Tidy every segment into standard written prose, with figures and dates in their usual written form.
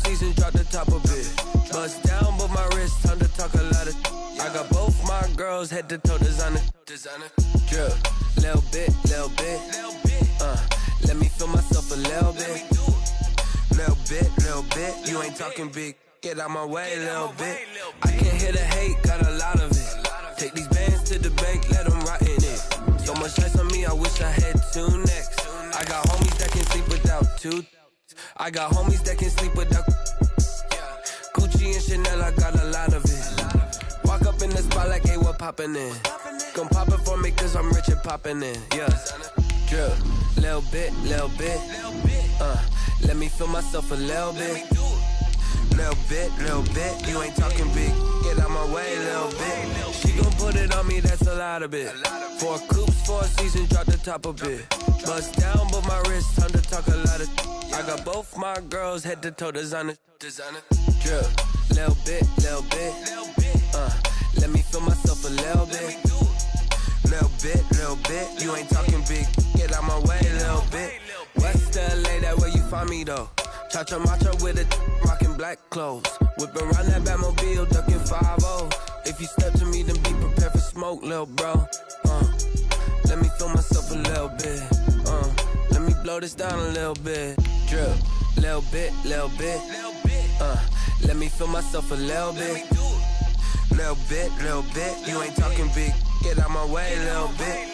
seasons, drop the top a bit. Bust down, but my wrist, time to talk a lot of. I got both my girls, head to toe designer. Drip, little bit. Let me feel myself a little bit. Little bit. You ain't talking big. Get out my way, little bit. I can't hear the hate, got a lot of it. Take these bands to the bank, let them rot in it. So much ice on me, I wish I had two necks. I got homies that can sleep without two. I got homies that can sleep without. Gucci and Chanel, I got a lot of it. Walk up in the spot like, hey, what poppin' in? Come pop it for me, cause I'm rich and poppin' in. Yeah. Drip, little bit. Let me feel myself a little bit. Little bit. You ain't talking big. Get out my way, little bit. She gon' put it on me, that's a lot of it. 4 coops, 4 seasons, drop the top a bit. Bust down, but my wrist, time to talk a lot of. I got both my girls, head to toe designer. Drip, little bit. Let me feel myself a little bit. Little bit. You ain't talking big. Get out my way, little bit. West LA, that where you find me though. Cha-cha matcha with it, rockin' black clothes. Whippin' around that Batmobile, duckin' 5-0. If you step to me, then be prepared for smoke, lil' bro. Let me feel myself a little bit. Let me blow this down a little bit. Drip, little bit. Let me feel myself a little bit. Little bit. You ain't talking big. Get out my way, little bit.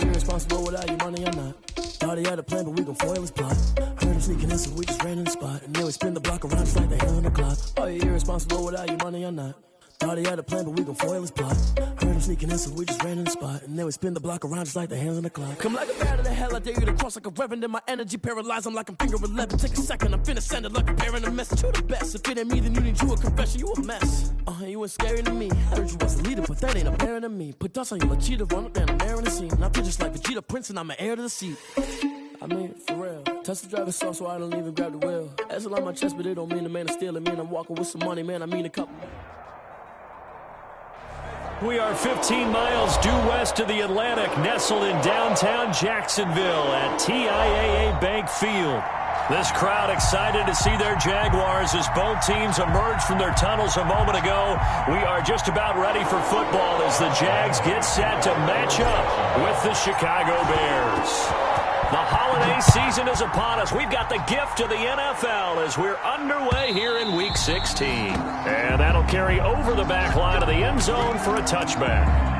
Irresponsible without your money or not. Thought he had a plan, but we gon' foil his plot. Heard him sneaking in, so we just ran in the spot. And then we spin the block around just like the hell on the clock. Are you irresponsible without your money or not? Thought he had a plan, but we gon' foil his plot. Heard him sneaking in, so we just ran in the spot. And then we spin the block around just like the hands on the clock. Come like a bat of the hell, I dare you to cross like a reverend. In my energy paralyzed, I'm like I'm finger 11. Take a second, I'm finna send it like a bearing a message. You the best, if it ain't me, then you need you a confession. You a mess. You ain't scary to me. Heard you was a leader, but that ain't apparent to me. Put dust on you, like cheetah, run up down, I'm airing the scene. I feel just like Vegeta Prince, and I'm an heir to the seat. I mean, for real. Touch the driver's soft, so I don't even grab the wheel. That's a lot on my chest, but it don't mean the man is stealing. Man, I'm walking with some money, man. I mean a couple. We are 15 miles due west of the Atlantic, nestled in downtown Jacksonville at TIAA Bank Field. This crowd excited to see their Jaguars as both teams emerged from their tunnels a moment ago. We are just about ready for football as the Jags get set to match up with the Chicago Bears. The holiday season is upon us. We've got the gift of the NFL as we're underway here in Week 16. And that'll carry over the back line of the end zone for a touchback.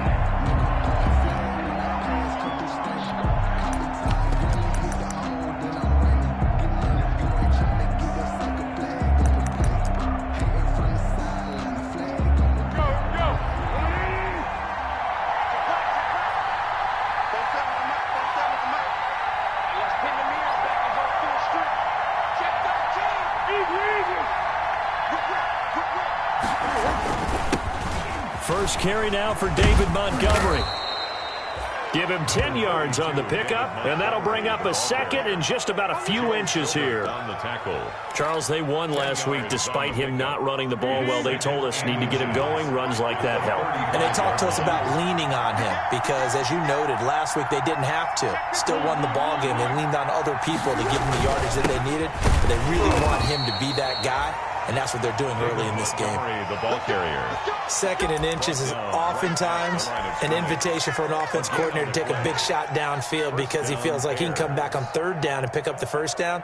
First carry now for David Montgomery. Give him 10 yards on the pickup, and that'll bring up a second in just about a few inches here. On the tackle. Charles, they won last week despite him not running the ball well. They told us need to get him going. Runs like that help. And they talked to us about leaning on him because, as you noted, last week they didn't have to. Still won the ball game. They leaned on other people to give them the yardage that they needed, but they really want him to be that guy. And that's what they're doing early in this game. The ball carrier. Second and inches is oftentimes an invitation for an offense coordinator to take a big shot downfield because he feels like he can come back on third down and pick up the first down.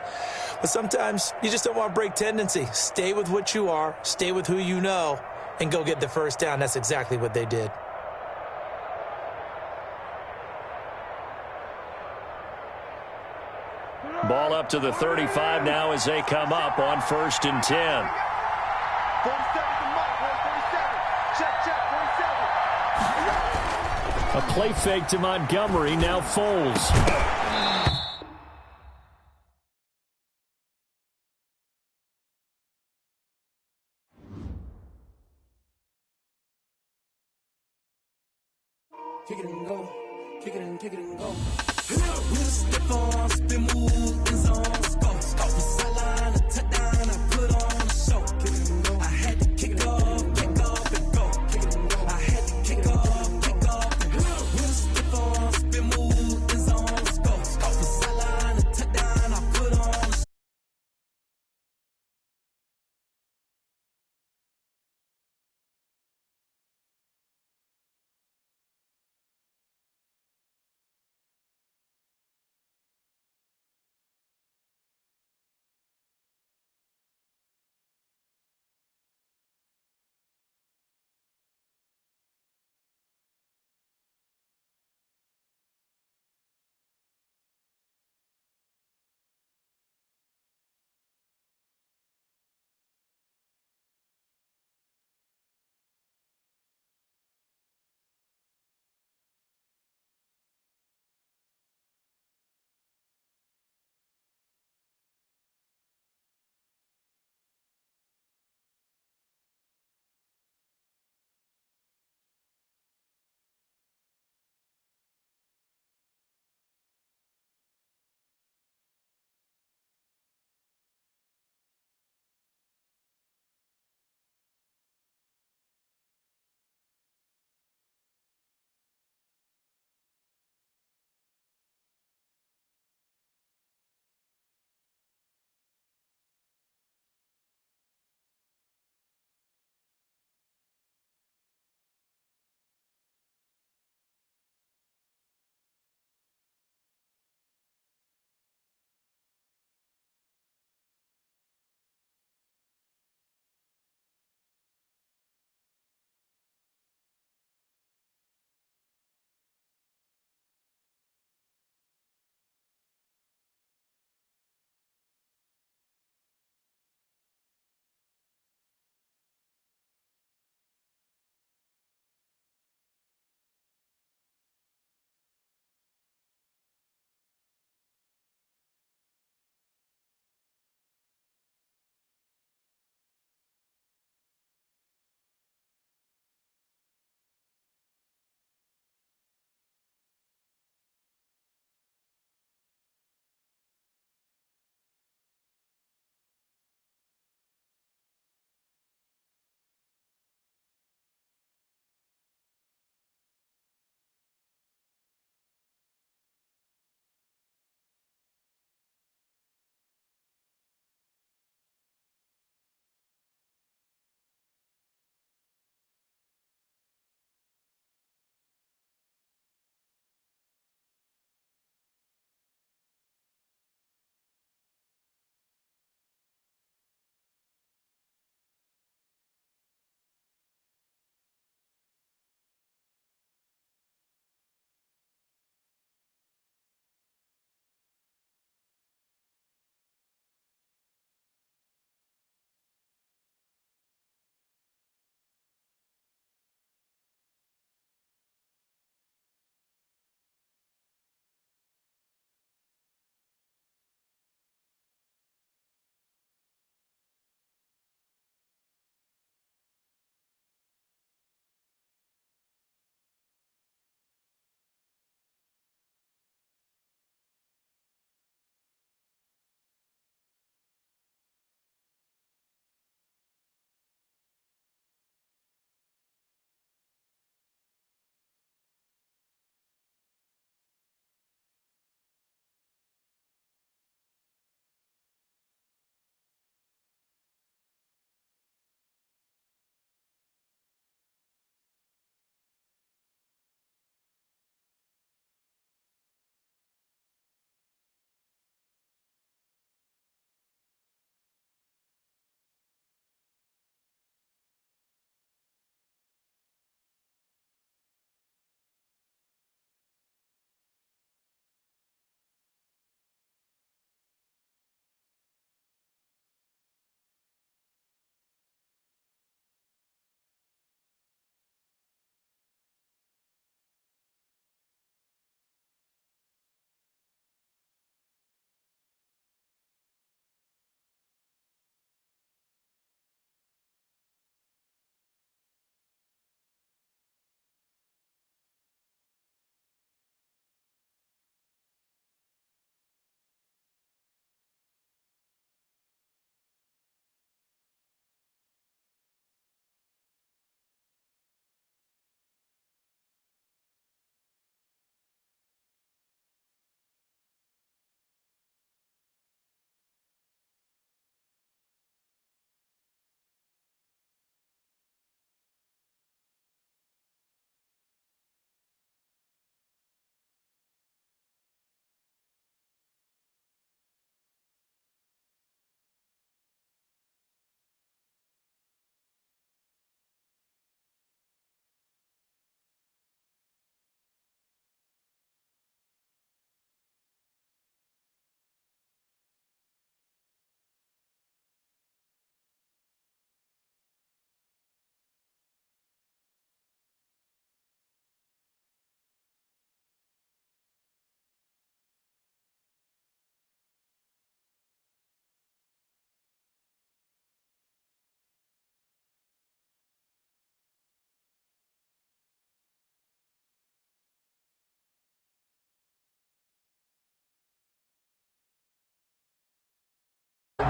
But sometimes you just don't want to break tendency. Stay with what you are, stay with who you know, and go get the first down. That's exactly what they did. Ball up to the 35 now as they come up on 1st and 10. 47. A play fake to Montgomery, now Foles. kick it and go, kick it and go. With a stiff arm, spin move, in zone, scope. The sideline, a touchdown, I put on a show. Kick it and go. I had to kick off and go. Kick it and go. I had to kick off and go. With a stiff arm, spin move, in zone, scope. The sideline, a touchdown, I put on a show.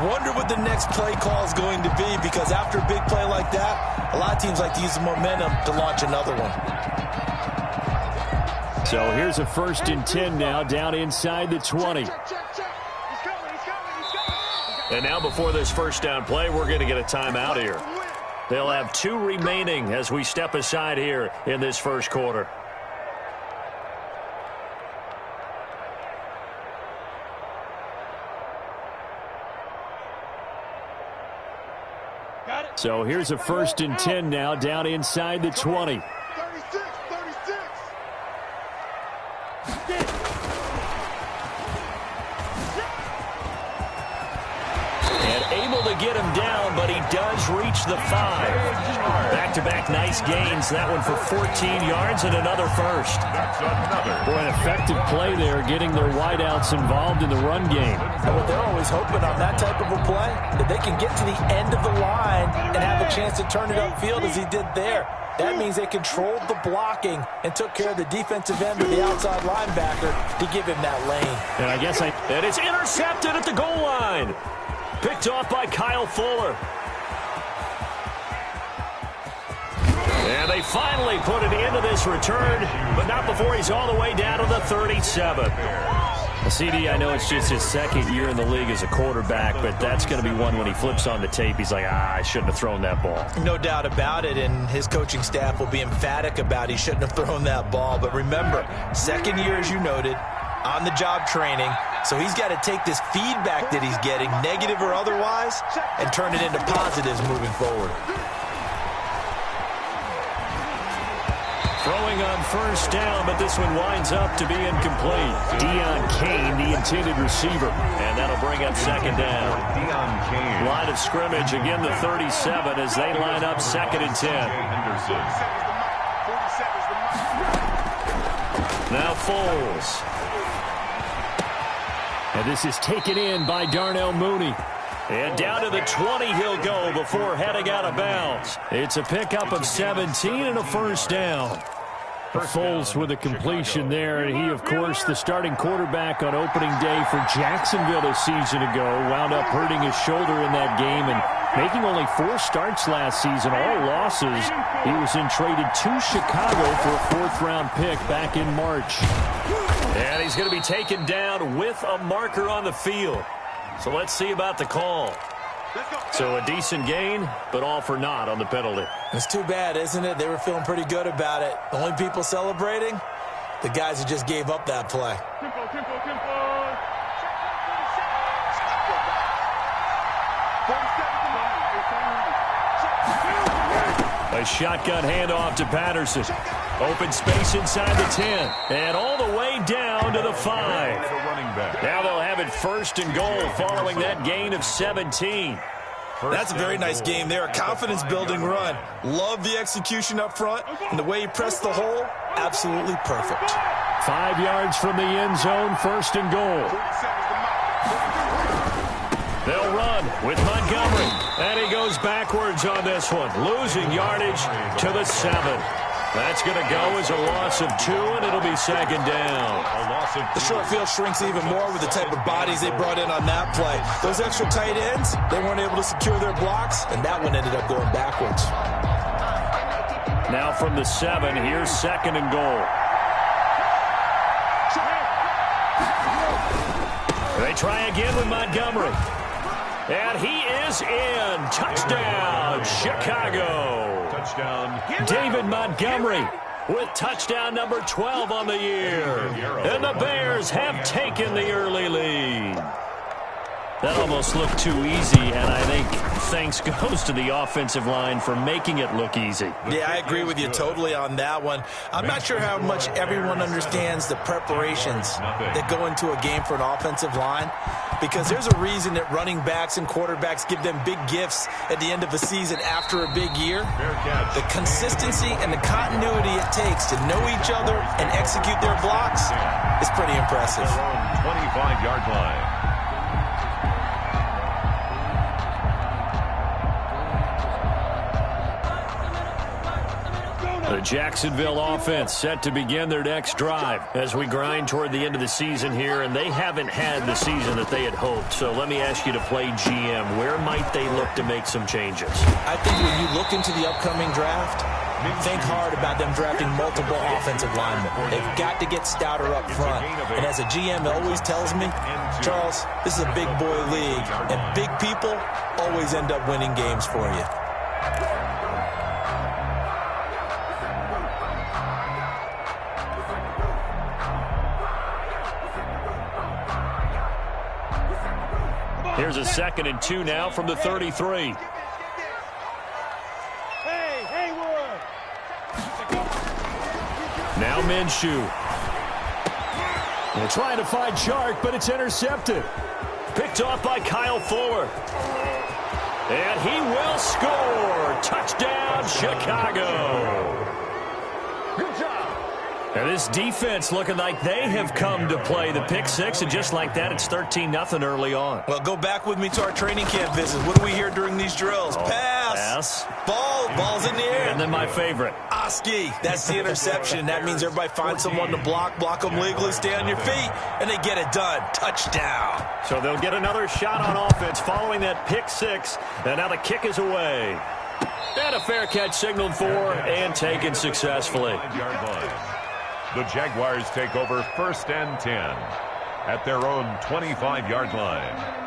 Wonder what the next play call is going to be, because after a big play like that, a lot of teams like to use the momentum to launch another one. So here's a 1st and 10 now, down inside the 20. And now before this first down play, we're going to get a timeout here. They'll have 2 remaining as we step aside here in this first quarter. So here's a 1st and 10 now, down inside the 20. Get him down, but he does reach the 5. Back-to-back nice gains. That one for 14 yards and another first. Boy, an effective play there, getting their wideouts involved in the run game. And what they're always hoping on that type of a play, that they can get to the end of the line and have a chance to turn it upfield as he did there. That means they controlled the blocking and took care of the defensive end or the outside linebacker to give him that lane. And and it's intercepted at the goal line. Picked off by Kyle Fuller. And they finally put an end to this return, but not before he's all the way down to the 37. CD, I know it's just his 2nd year in the league as a quarterback, but that's going to be one when he flips on the tape, he's like, I shouldn't have thrown that ball. No doubt about it, and his coaching staff will be emphatic about he shouldn't have thrown that ball. But remember, 2nd year, as you noted, on-the-job training, so he's got to take this feedback that he's getting, negative or otherwise, and turn it into positives moving forward. Throwing on 1st down, but this one winds up to be incomplete. Deion Kane, the intended receiver, and that'll bring up 2nd down. Line of scrimmage, again the 37 as they line up 2nd and 10. Now Foles. And this is taken in by Darnell Mooney. And down to the 20 he'll go before heading out of bounds. It's a pickup of 17 and a 1st down. Foles with a completion there, and he, of course, the starting quarterback on opening day for Jacksonville a season ago, wound up hurting his shoulder in that game and making only 4 starts last season, all losses. He was then traded to Chicago for a 4th-round pick back in March. And he's going to be taken down with a marker on the field. So let's see about the call. So a decent gain, but all for naught on the penalty. It's too bad, isn't it? They were feeling pretty good about it. The only people celebrating, the guys who just gave up that play. A shotgun handoff to Patterson. Open space inside the 10. And all the way down to the 5. Now they'll have it 1st and goal following that gain of 17. That's a very nice game there. A confidence-building run. Love the execution up front. And the way he pressed the hole, absolutely perfect. 5 yards from the end zone, 1st and goal. They'll run with Montgomery. And he goes backwards on this one, losing yardage to the 7. That's going to go as a loss of 2, and it'll be 2nd down. The short field shrinks even more with the type of bodies they brought in on that play. Those extra tight ends, they weren't able to secure their blocks, and that one ended up going backwards. Now from the 7, here's 2nd and goal. They try again with Montgomery. And he is in. Touchdown, Chicago. Touchdown. David Montgomery with touchdown number 12 on the year. And the Bears have taken the early lead. That almost looked too easy, and I think thanks goes to the offensive line for making it look easy. Yeah, I agree with you totally on that one. I'm not sure how much everyone understands the preparations that go into a game for an offensive line, because there's a reason that running backs and quarterbacks give them big gifts at the end of a season after a big year. The consistency and the continuity it takes to know each other and execute their blocks is pretty impressive. 25-yard line. The Jacksonville offense set to begin their next drive as we grind toward the end of the season here, and they haven't had the season that they had hoped. So let me ask you to play GM. Where might they look to make some changes? I think when you look into the upcoming draft, think hard about them drafting multiple offensive linemen. They've got to get stouter up front. And as a GM always tells me, Charles, this is a big boy league, and big people always end up winning games for you. Here's a 2nd and 2 now from the 33. Now Minshew. They're trying to find Chark, but it's intercepted. Picked off by Kyle Fuller. And he will score. Touchdown, Chicago. Good job. And this defense looking like they have come to play the pick six, and just like that, it's 13-0 early on. Well, go back with me to our training camp visits. What do we hear during these drills? Pass. Ball's in the air. And then my favorite. Oski. That's the interception. That means everybody finds someone to block them legally, stay on your feet, and they get it done. Touchdown. So they'll get another shot on offense following that pick six, and now the kick is away. And a fair catch signaled for and taken successfully. The Jaguars take over 1st and 10 at their own 25-yard line.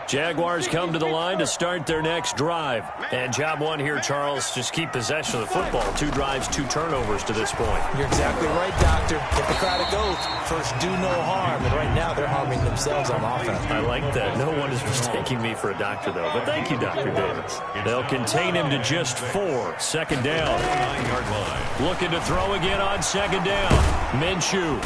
Jaguars come to the line to start their next drive. And job one here, Charles, just keep possession of the football. 2 drives, 2 turnovers to this point. You're exactly right, Doctor. Hippocratic oath. First, do no harm. And right now, they're harming themselves on offense. I like that. No one is mistaking me for a doctor, though. But thank you, Dr. Davis. They'll contain him to just 4. 2nd down. 9-yard line. Looking to throw again on 2nd down. Minshew.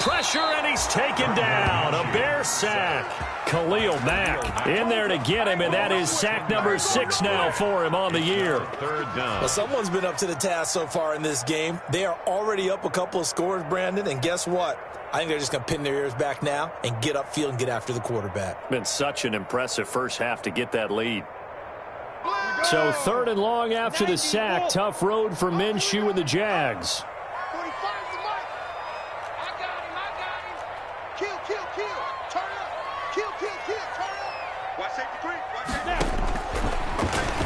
Pressure, and he's taken down. A Bear sack. Khalil Mack in there to get him, and that is sack number 6 now for him on the year. 3rd down. Well, someone's been up to the task so far in this game. They are already up a couple of scores, Brandon, and guess what? I think they're just going to pin their ears back now and get upfield and get after the quarterback. Been such an impressive first half to get that lead. So 3rd and long after the sack. Tough road for Minshew and the Jags.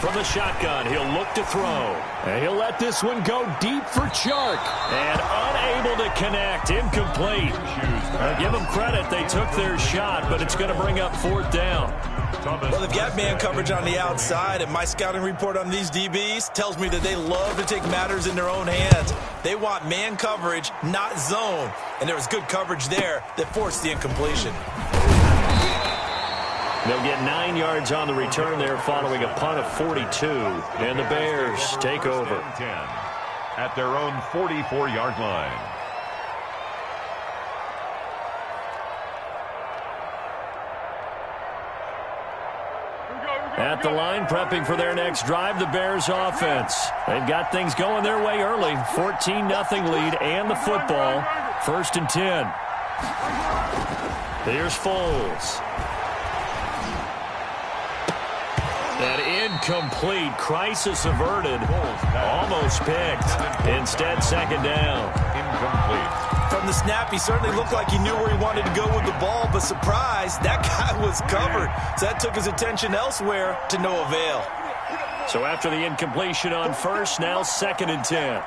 From the shotgun, he'll look to throw. And he'll let this one go deep for Chark. And unable to connect. Incomplete. Give them credit. They took their shot, but it's going to bring up 4th down. Well, they've got man coverage on the outside, and my scouting report on these DBs tells me that they love to take matters in their own hands. They want man coverage, not zone. And there was good coverage there that forced the incompletion. They'll get 9 yards on the return there following a punt of 42. And the Bears take over. 10 at their own 44-yard line. At the line, prepping for their next drive, the Bears offense. They've got things going their way early. 14-0 lead and the football. 1st and 10. Here's Foles. That incomplete, crisis averted, almost picked. Instead, 2nd down. Incomplete. From the snap, he certainly looked like he knew where he wanted to go with the ball, but surprise, that guy was covered. So that took his attention elsewhere to no avail. So after the incompletion on 1st, now 2nd and 10.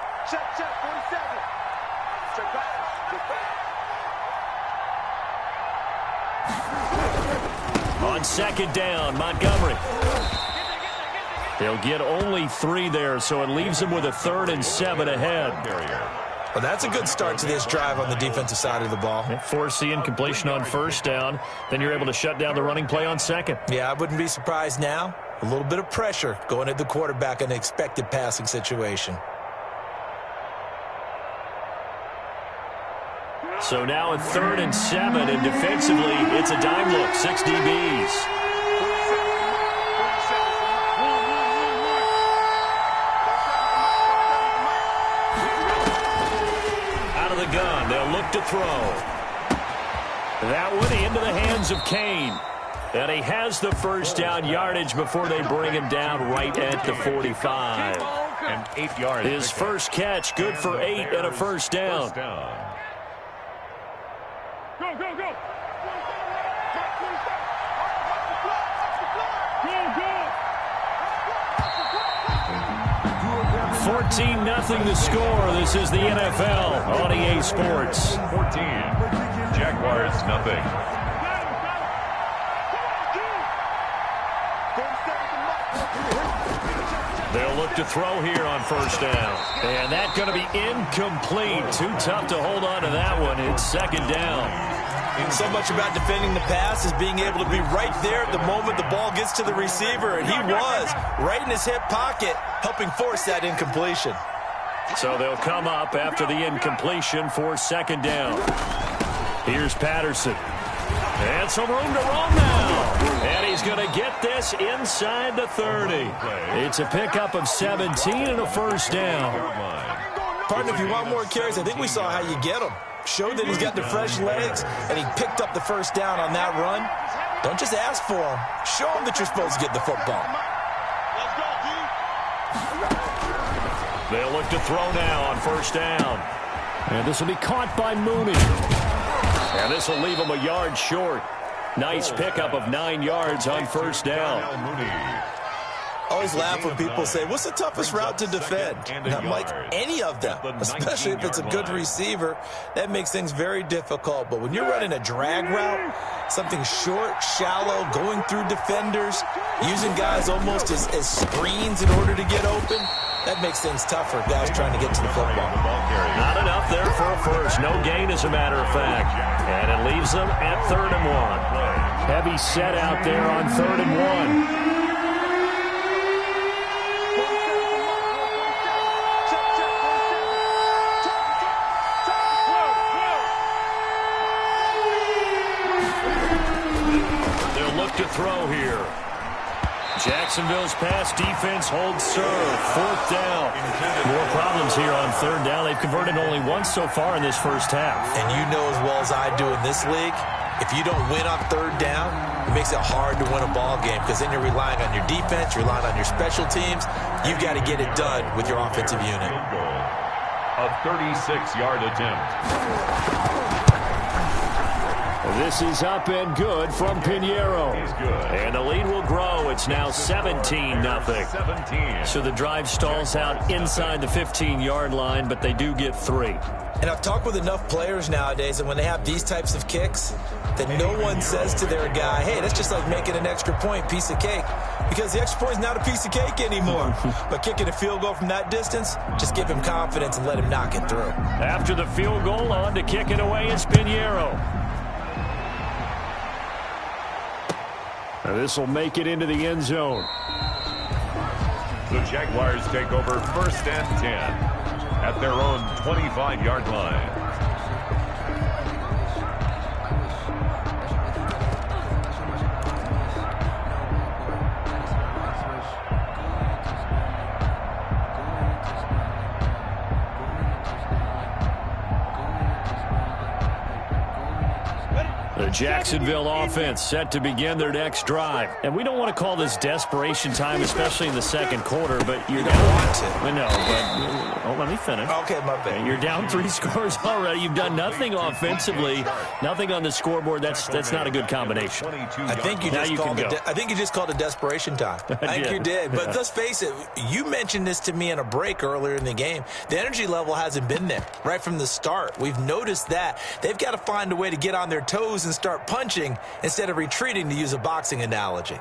On 2nd down, Montgomery. They'll get only 3 there, so it leaves them with a 3rd and 7 ahead. Well, that's a good start to this drive on the defensive side of the ball. Force the incompletion on 1st down. Then you're able to shut down the running play on 2nd. Yeah, I wouldn't be surprised now. A little bit of pressure going at the quarterback in an expected passing situation. So now a 3rd and 7, and defensively, it's a dime look. 6 DBs. Out of the gun, they'll look to throw. That one into the hands of Kane. And he has the first down yardage before they bring him down right at the 45. And 8 yards. His first catch, good for 8 and a first down. Go, go, go. 14-0 the score. This is the NFL on EA Sports. 14. Jaguars, nothing. They'll look to throw here on first down. And that's going to be incomplete. Too tough to hold on to that one. It's second down. So much about defending the pass is being able to be right there at the moment the ball gets to the receiver. And he was right in his hip pocket, helping force that incompletion. So they'll come up after the incompletion for second down. Here's Patterson. And some room to roam now. And he's going to get this inside the 30. It's a pickup of 17 and a first down. Partner, if you want more carries, I think we saw how you get them. Showed that he's got the fresh legs, and he picked up the first down on that run. Don't just ask for him. Show him that you're supposed to get the football. They'll look to throw now on first down. And this will be caught by Mooney. And this will leave him a yard short. Nice pickup of 9 yards on first down. Always laugh when people say, what's the toughest route to defend? And I'm like, any of them, especially if it's a good receiver. That makes things very difficult. But when you're running a drag route, something short, shallow, going through defenders, using guys almost as screens in order to get open, that makes things tougher, guys trying to get to the football. Not enough there for a first. No gain, as a matter of fact. And it leaves them at 3rd and 1. Heavy set out there on 3rd and 1. To throw here. Jacksonville's pass defense holds serve. 4th down. More problems here on 3rd down. They've converted only once so far in this first half. And you know as well as I do in this league, if you don't win on 3rd down, it makes it hard to win a ball game because then you're relying on your defense, you're relying on your special teams. You've got to get it done with your offensive unit. A 36-yard attempt. This is up and good from Pinheiro. He's good. And the lead will grow. It's now 17-0. 17. So the drive stalls out inside the 15-yard line, but they do get 3. And I've talked with enough players nowadays, and when they have these types of kicks, that no one says to their guy, hey, that's just like making an extra point, piece of cake. Because the extra point is not a piece of cake anymore. But kicking a field goal from that distance, just give him confidence and let him knock it through. After the field goal, on to kick it away is Pinheiro. This will make it into the end zone. The Jaguars take over 1st and 10 at their own 25-yard line. The Jacksonville offense set to begin their next drive. And we don't want to call this desperation time, especially in the second quarter, but you're You don't want to. I know, but let me finish. Okay, my bad. You're down 3 scores already. You've done nothing offensively, nothing on the scoreboard. That's not a good combination. I think you just called it desperation time. I think you did. But let's face it, you mentioned this to me in a break earlier in the game. The energy level hasn't been there right from the start. We've noticed that. They've got to find a way to get on their toes and start punching instead of retreating, to use a boxing analogy.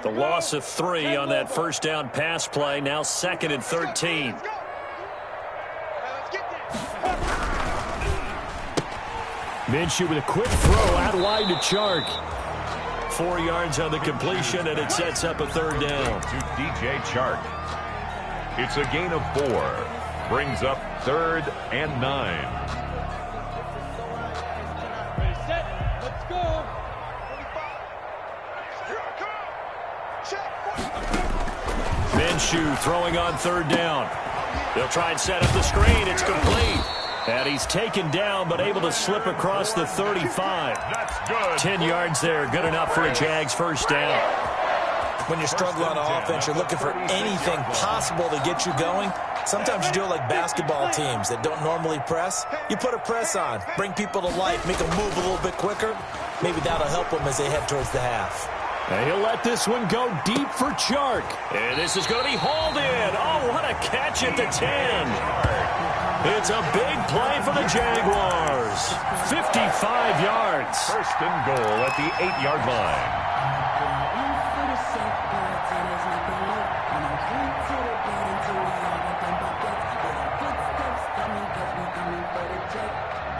The loss of 3 on that first down pass play. Now 2nd and 13. Minshew with a quick throw out wide to Chark. 4 yards on the completion, and it sets up a 3rd down. To DJ Chark. It's a gain of 4. Brings up 3rd and 9. Minshew throwing on third down. They'll try and set up the screen. It's complete. And he's taken down, but able to slip across the 35. That's good. 10 yards there. Good enough for a Jags first down. When you're struggling on offense, you're looking for anything possible to get you going. Sometimes you do it like basketball teams that don't normally press. You put a press on, bring people to life, make them move a little bit quicker. Maybe that'll help them as they head towards the half. And he'll let this one go deep for Chark. And this is going to be hauled in. Oh, what a catch at the 10. It's a big play for the Jaguars. 55 yards. First and goal at the 8-yard line.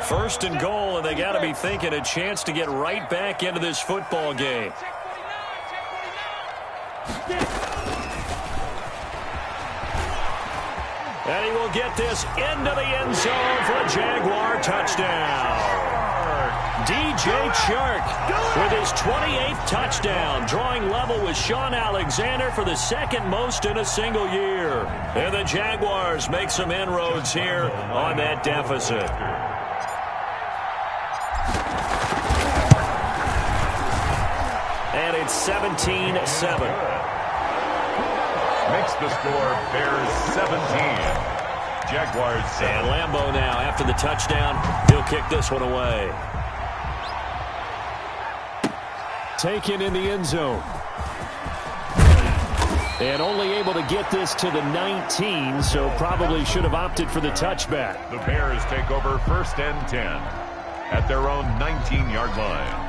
First and goal, and they got to be thinking a chance to get right back into this football game. And he will get this into the end zone for a Jaguar touchdown. DJ Chark with his 28th touchdown, drawing level with Sean Alexander for the second most in a single year. And the Jaguars make some inroads here on that deficit. And it's 17-7. Makes the score Bears 17. Jaguars 7. And Lambeau now, after the touchdown, he'll kick this one away. Taken in the end zone. And only able to get this to the 19, so probably should have opted for the touchback. The Bears take over first and 10 at their own 19-yard line.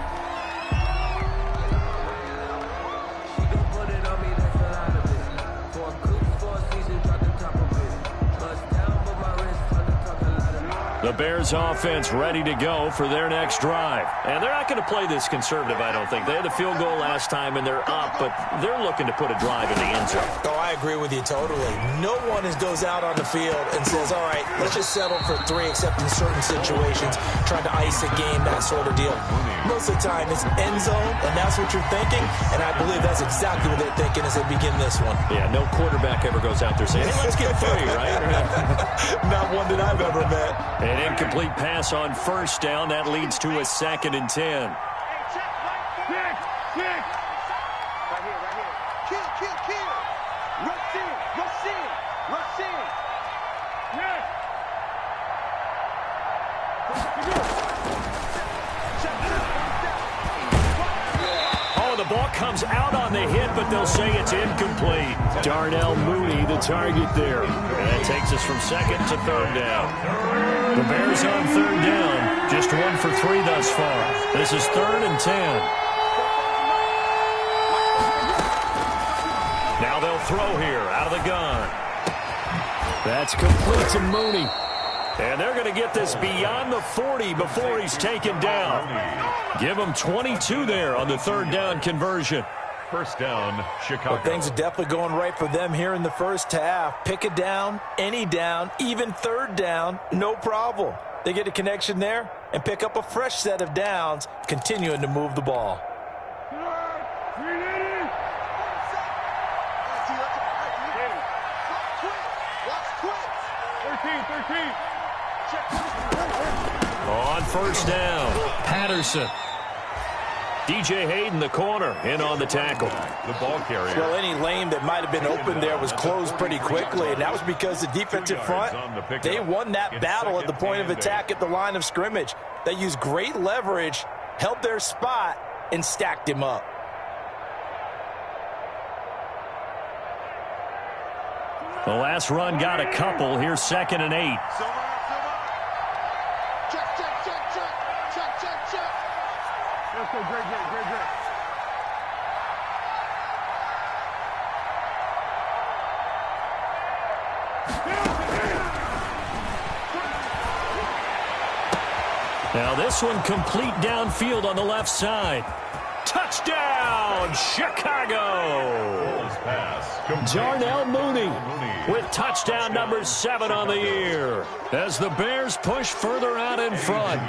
The Bears offense ready to go for their next drive. And they're not going to play this conservative, I don't think. They had the field goal last time, and they're up, but they're looking to put a drive in the end zone. Oh, I agree with you totally. No one goes out on the field and says, all right, let's just settle for 3, except in certain situations, trying to ice a game, that sort of deal. Most of the time, it's end zone, and that's what you're thinking, and I believe that's exactly what they're thinking as they begin this one. Yeah, no quarterback ever goes out there saying, hey, let's get 3, right? Not one that I've ever met. An incomplete pass on first down. That leads to a 2nd and 10. Oh, the ball comes out on the hit, but they'll say it's incomplete. Darnell Mooney, the target there. And that takes us from 2nd to 3rd down. The Bears on 3rd down. Just 1 for 3 thus far. This is 3rd and 10. Now they'll throw here out of the gun. That's complete to Mooney. And they're going to get this beyond the 40 before he's taken down. Give him 22 there on the 3rd down conversion. First down, Chicago. Well, things are definitely going right for them here in the first half. Pick a down, any down, even 3rd down, no problem. They get a connection there and pick up a fresh set of downs, continuing to move the ball. On first down, Patterson. DJ Hayden, the corner, in on the tackle. The ball carrier. Well, any lane that might have been open there was closed pretty quickly, and that was because the defensive front, they won that battle at the point of attack at the line of scrimmage. They used great leverage, held their spot, and stacked him up. The last run got a couple. Here's 2nd and 8. Let's go, great. Now this one complete downfield on the left side. Touchdown, Chicago! Darnell Mooney with touchdown number 7 on the year. As the Bears push further out in front.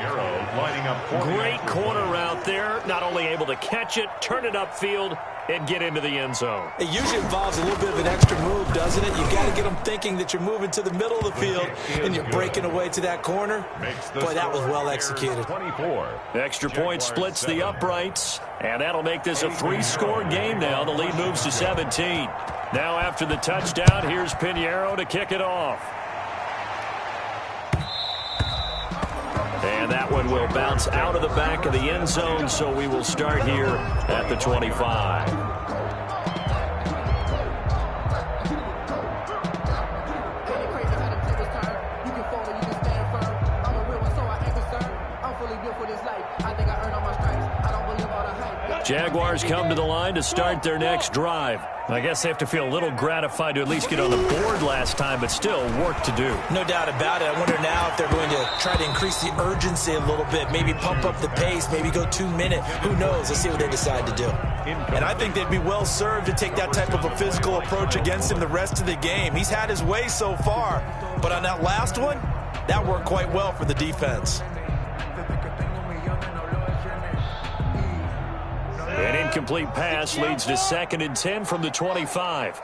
Great corner route there. Not only able to catch it, turn it upfield, and get into the end zone. It usually involves a little bit of an extra move, doesn't it? You've got to get them thinking that you're moving to the middle of the field and you're breaking away to that corner. Boy, that was well executed. 24. Extra point splits the uprights, and that'll make this a 3-score game now. The lead moves to 17. Now after the touchdown, here's Pinheiro to kick it off. And that one will bounce out of the back of the end zone, so we will start here at the 25. Jaguars come to the line to start their next drive. I guess they have to feel a little gratified to at least get on the board last time, but still work to do. No doubt about it. I wonder now if they're going to try to increase the urgency a little bit, maybe pump up the pace, maybe go 2-minute. Who knows? Let's see what they decide to do. And I think they'd be well served to take that type of a physical approach against him the rest of the game. He's had his way so far, but on that last one, that worked quite well for the defense. An incomplete pass leads to 2nd and 10 from the 25.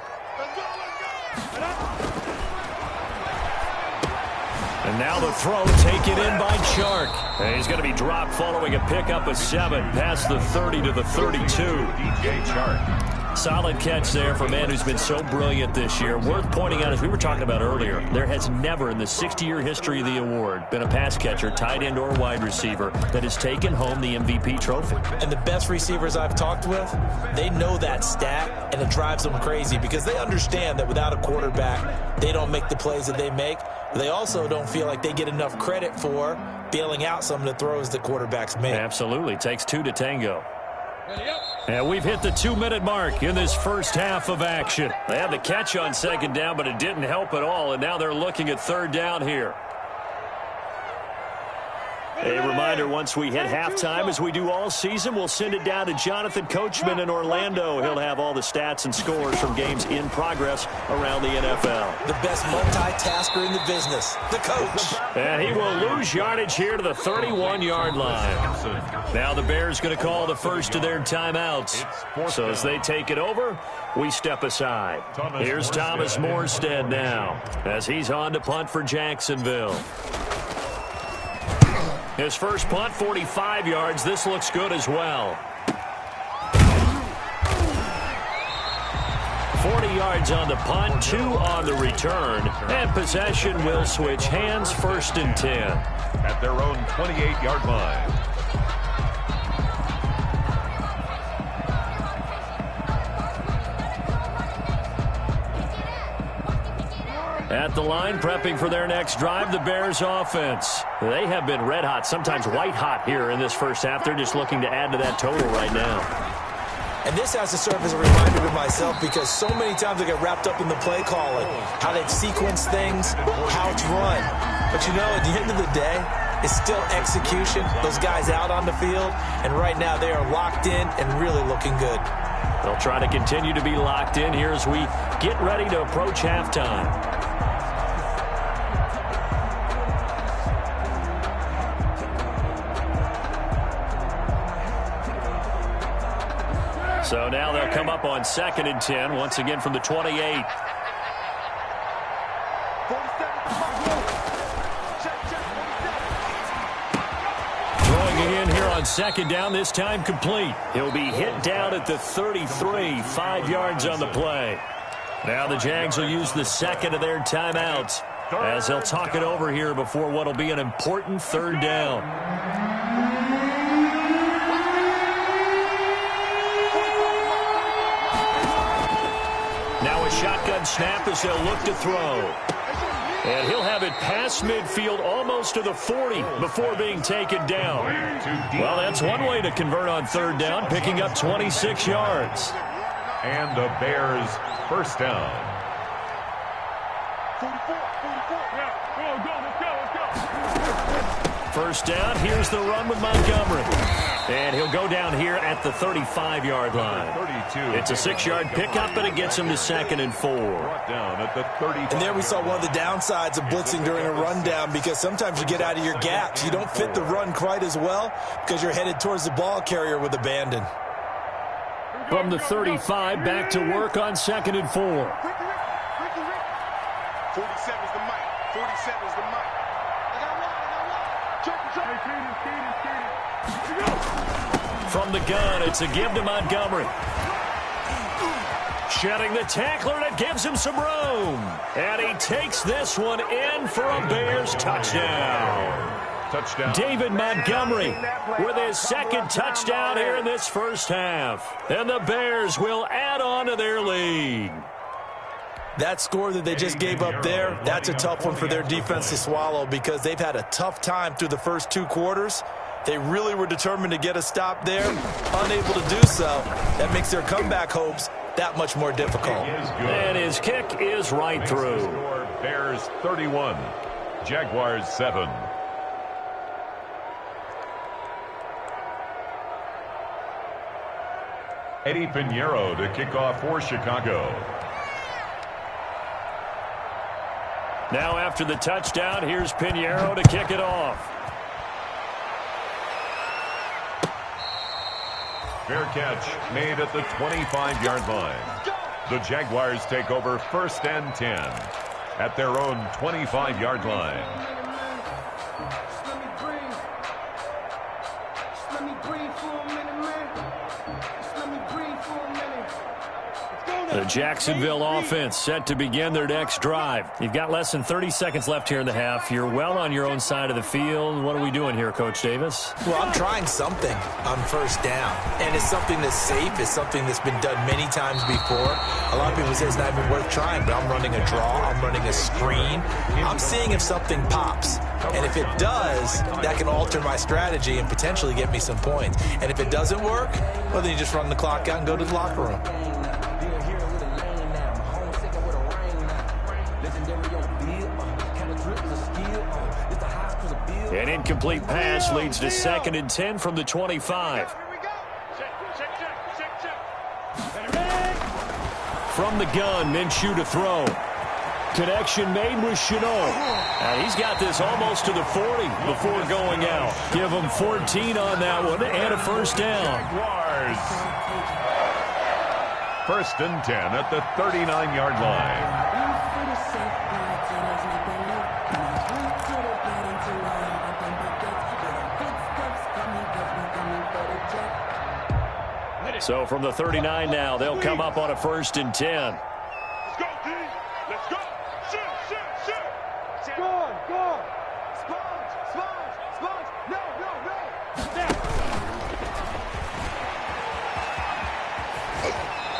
And now the throw taken in by Chark. And he's going to be dropped following a pickup of 7 past the 30 to the 32. DJ Chark. Solid catch there for a man who's been so brilliant this year. Worth pointing out, as we were talking about earlier, there has never in the 60-year history of the award been a pass catcher, tight end, or wide receiver that has taken home the MVP trophy. And the best receivers I've talked with, they know that stat, and it drives them crazy because they understand that without a quarterback, they don't make the plays that they make. They also don't feel like they get enough credit for bailing out some of the throws that quarterbacks make. Absolutely. Takes 2 to tango. And we've hit the 2-minute mark in this first half of action. They had the catch on 2nd down, but it didn't help at all, and now they're looking at 3rd down here. A reminder, once we hit halftime, as we do all season, we'll send it down to Jonathan Coachman in Orlando. He'll have all the stats and scores from games in progress around the NFL. The best multitasker in the business, the coach. And he will lose yardage here to the 31-yard line. Now the Bears going to call the first of their timeouts. So as they take it over, we step aside. Here's Thomas Morstead now as he's on to punt for Jacksonville. His first punt, 45 yards. This looks good as well. 40 yards on the punt, 2 on the return. And possession will switch hands, 1st and 10. At their own 28-yard line. At the line, prepping for their next drive, the Bears offense. They have been red hot, sometimes white hot here in this first half. They're just looking to add to that total right now. And this has to serve as a reminder to myself because so many times I get wrapped up in the play calling, how they sequence things, how it's run. But you know, at the end of the day, it's still execution. Those guys out on the field, and right now they are locked in and really looking good. They'll try to continue to be locked in here as we get ready to approach halftime. So now they'll come up on 2nd and 10, once again from the 28. Throwing it in here on 2nd down, this time complete. He'll be hit down at the 33, 5 yards on the play. Now the Jags will use the 2nd of their timeouts as they'll talk it over here before what will be an important 3rd down. Now a shotgun snap as they'll look to throw. And he'll have it past midfield almost to the 40 before being taken down. Well, that's one way to convert on 3rd down, picking up 26 yards. And the Bears first down. 1st down, here's the run with Montgomery. And he'll go down here at the 35-yard line. It's a 6-yard pickup, but it gets him to 2nd and 4. And there we saw one of the downsides of blitzing during a rundown because sometimes you get out of your gaps. You don't fit the run quite as well because you're headed towards the ball carrier with abandon. From the 35, back to work on 2nd and 4. 47's the mic. 47's the mic. From the gun, it's a give to Montgomery. Shedding the tackler that gives him some room. And he takes this one in for a Bears touchdown. David Montgomery with his 2nd touchdown here in this first half. And the Bears will add on to their lead. That score that they just gave up there, that's a tough one for their defense to swallow because they've had a tough time through the first 2 quarters. They really were determined to get a stop there, unable to do so. That makes their comeback hopes that much more difficult. And his kick is right through. Bears 31, Jaguars 7. Eddie Pinheiro to kick off for Chicago. Now after the touchdown, here's Pinheiro to kick it off. Fair catch made at the 25-yard line. The Jaguars take over 1st and 10 at their own 25-yard line. The Jacksonville offense set to begin their next drive. You've got less than 30 seconds left here in the half. You're well on your own side of the field. What are we doing here, Coach Davis? Well, I'm trying something on 1st down, and it's something that's safe. It's something that's been done many times before. A lot of people say it's not even worth trying, but I'm running a draw. I'm running a screen. I'm seeing if something pops, and if it does, that can alter my strategy and potentially get me some points. And if it doesn't work, well, then you just run the clock out and go to the locker room. An incomplete pass leads to 2nd and 10 from the 25. From the gun, Minshew to throw. Connection made with Chenault. And he's got this almost to the 40 before going out. Give him 14 on that one and a 1st down. Jaguars. 1st and 10 at the 39-yard line. So from the 39 now, they'll come up on a 1st and 10. Let's go, D. Let's go. Shoot. Go. Sponge. No.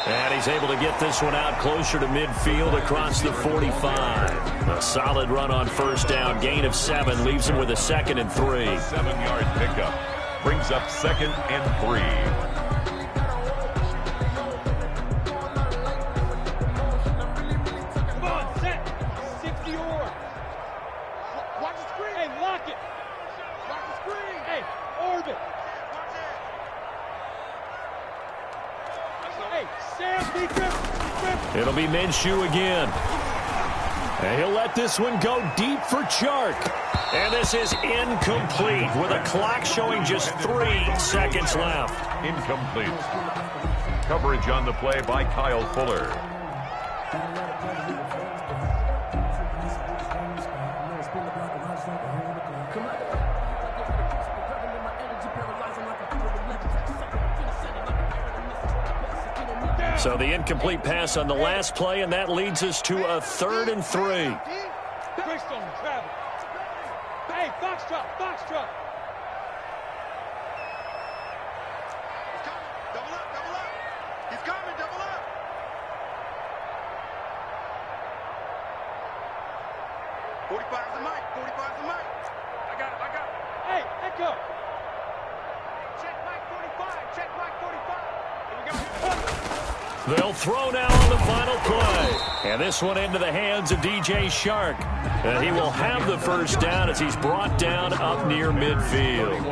And he's able to get this one out closer to midfield across the 45. A solid run on 1st down. Gain of 7 leaves him with a 2nd and 3. 7-yard pickup brings up 2nd and 3. It'll be Minshew again. And he'll let this one go deep for Chark. And this is incomplete with a clock showing just 3 seconds left. Incomplete. Coverage on the play by Kyle Fuller. So the incomplete pass on the last play, and that leads us to a 3rd and 3. Hey, Foxtrot. Double up. He's coming, double up. "45's the mic. I got it. Hey, Echo. Check mic 45. Here we go. They'll throw now on the final play. And this one into the hands of DJ Chark. And he will have the 1st down as he's brought down up near midfield.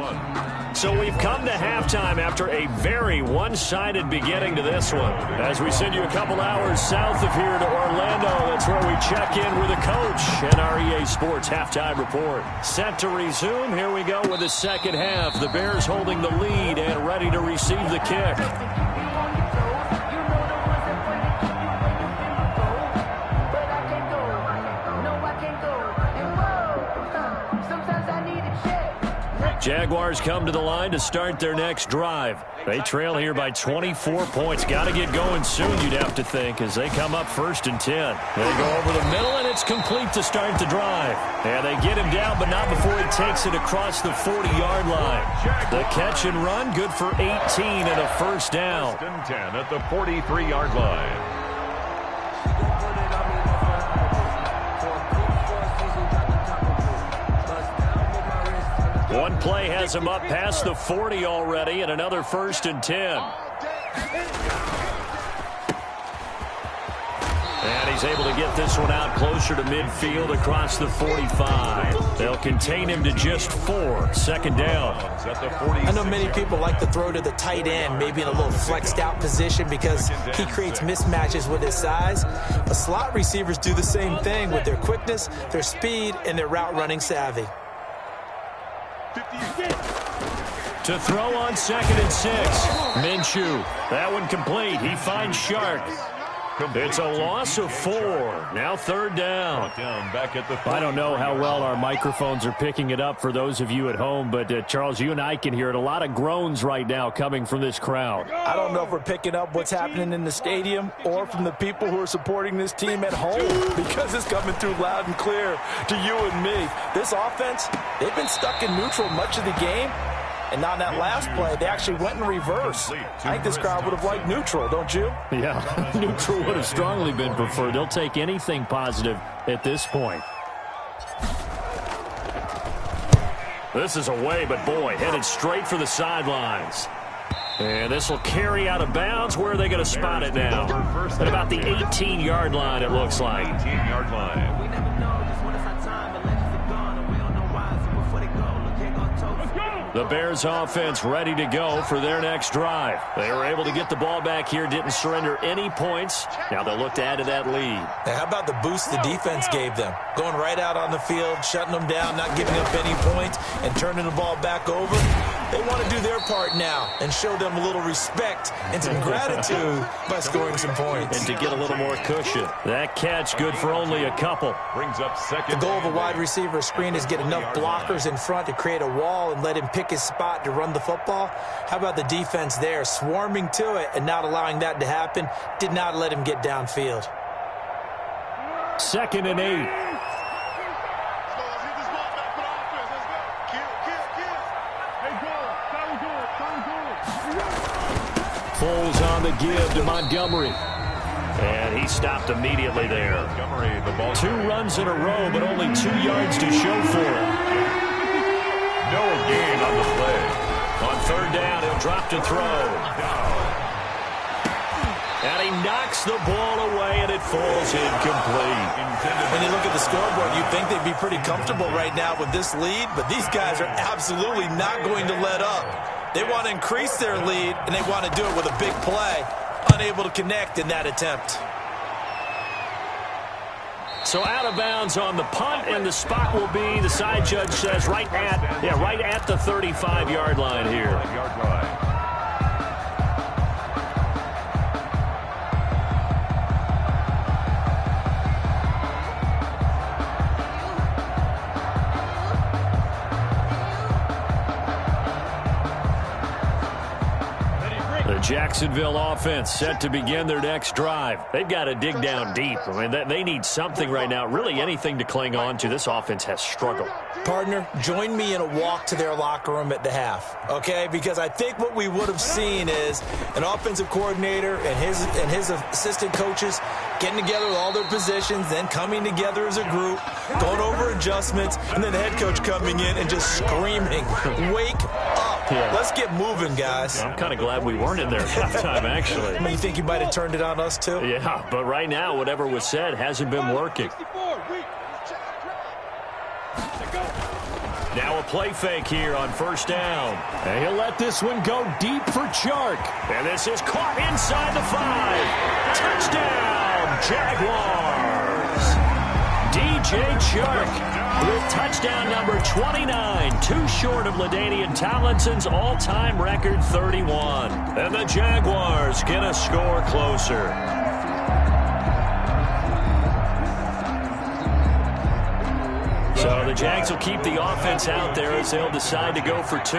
So we've come to halftime after a very one-sided beginning to this one. As we send you a couple hours south of here to Orlando, that's where we check in with the coach and our EA Sports halftime report. Set to resume. Here we go with the second half. The Bears holding the lead and ready to receive the kick. Jaguars come to the line to start their next drive. They trail here by 24 points. Got to get going soon, you'd have to think, as they come up 1st and 10. They go over the middle, and it's complete to start the drive. And they get him down, but not before he takes it across the 40-yard line. The catch and run, good for 18 and a first down. 1st and 10 at the 43-yard line. One play has him up past the 40 already, and another 1st and 10. And he's able to get this one out closer to midfield across the 45. They'll contain him to just 4. 2nd down. I know many people like to throw to the tight end, maybe in a little flexed out position because he creates mismatches with his size. But slot receivers do the same thing with their quickness, their speed, and their route running savvy. To throw on 2nd and 6. Minshew. That one complete. He finds Shark. It's a loss of 4. Now 3rd down. I don't know how well our microphones are picking it up for those of you at home, but Charles, you and I can hear it. A lot of groans right now coming from this crowd. I don't know if we're picking up what's happening in the stadium or from the people who are supporting this team at home, because it's coming through loud and clear to you and me. This offense, they've been stuck in neutral much of the game. And on that last play, they actually went in reverse. I think this crowd would have liked neutral, don't you? Yeah, neutral would have strongly been preferred. They'll take anything positive at this point. This is away, but boy, headed straight for the sidelines. And this will carry out of bounds. Where are they going to spot it now? At about the 18-yard line, it looks like. 18-yard line. The Bears offense ready to go for their next drive. They were able to get the ball back here, didn't surrender any points. Now they'll look to add to that lead. Now, how about the boost the defense gave them? Going right out on the field, shutting them down, not giving up any points, and turning the ball back over. They want to do their part now and show them a little respect and some gratitude by scoring some points. And to get a little more cushion. That catch good for only a couple. Brings up 2nd. The goal of a wide receiver screen is get enough blockers in front to create a wall and let him pick his spot to run the football. How about the defense there, swarming to it and not allowing that to happen? Did not let him get downfield. 2nd and 8. Foles on the give to Montgomery. And he stopped immediately there. 2 runs in a row, but only 2 yards to show for it. No gain on the play. On 3rd down, he'll drop to throw. And he knocks the ball away, and it falls incomplete. When you look at the scoreboard, you'd think they'd be pretty comfortable right now with this lead, but these guys are absolutely not going to let up. They want to increase their lead, and they want to do it with a big play. Unable to connect in that attempt. So out of bounds on the punt, and the spot will be, the side judge says, right at the 35-yard line here. The Jacksonville offense set to begin their next drive. They've got to dig down deep. I mean, they need something right now, really anything to cling on to. This offense has struggled. Partner, join me in a walk to their locker room at the half, okay? Because I think what we would have seen is an offensive coordinator and his assistant coaches getting together with all their positions, then coming together as a group, going over adjustments, and then the head coach coming in and just screaming, "Wake up. Yeah. Let's get moving, guys." I'm kind of glad we weren't in there at halftime, actually. I mean, you think you might have turned it on us, too? Yeah, but right now, whatever was said hasn't been working. Now a play fake here on 1st down. And he'll let this one go deep for Chark. And this is caught inside the 5. Touchdown, Jaguars. DJ Chark with touchdown number 29, too short of LaDainian Tomlinson's all-time record 31. And the Jaguars get a score closer. So the Jags will keep the offense out there as they'll decide to go for 2.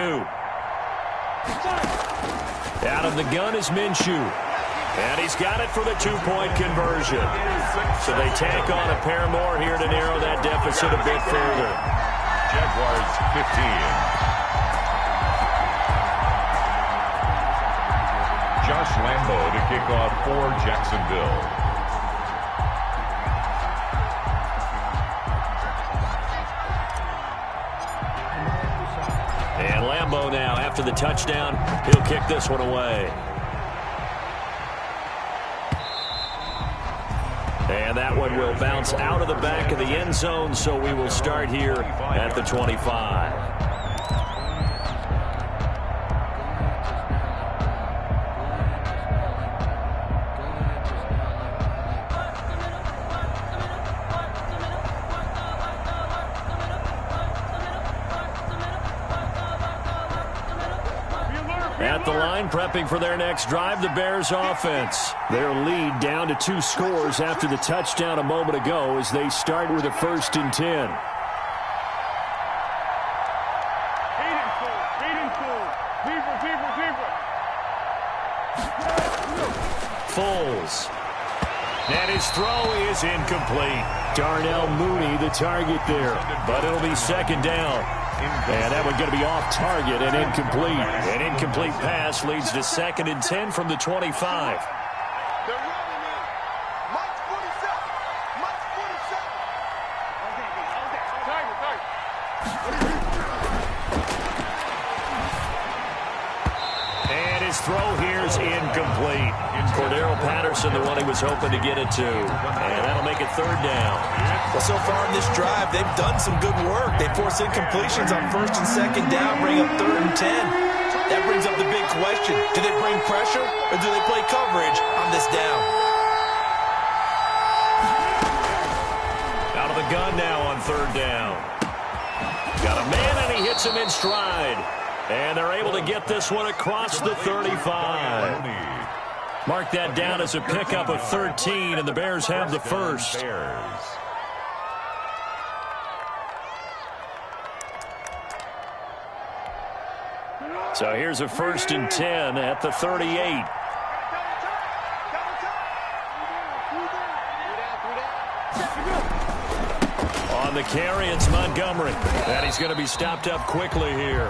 Out of the gun is Minshew. And he's got it for the 2-point conversion. So they tack on a pair more here to narrow that deficit a bit further. Jaguars 15. Josh Lambo to kick off for Jacksonville. And Lambo now, after the touchdown, he'll kick this one away. And that one will bounce out of the back of the end zone, so we will start here at the 25. At the line, prepping for their next drive, the Bears offense. Their lead down to 2 scores after the touchdown a moment ago as they start with a 1st and 10. Foles. And his throw is incomplete. Darnell Mooney the target there, but it'll be 2nd down. And that one going to be off target and incomplete. An incomplete pass leads to 2nd and 10 from the 25. They're running in. Mike's 47. Mike's 47. And his throw here is incomplete. Cordero Patterson, the one he was hoping to get it to. And that'll make it 3rd down. Well, so far in this drive, they've done some good work. They force incompletions on 1st and 2nd down, bring up 3rd and 10. That brings up the big question. Do they bring pressure or do they play coverage on this down? Out of the gun now on 3rd down. Got a man and he hits him in stride. And they're able to get this one across the 35. Mark that down as a pickup of 13, and the Bears have the 1st. So here's a 1st and 10 at the 38. On the carry, it's Montgomery. And he's going to be stopped up quickly here.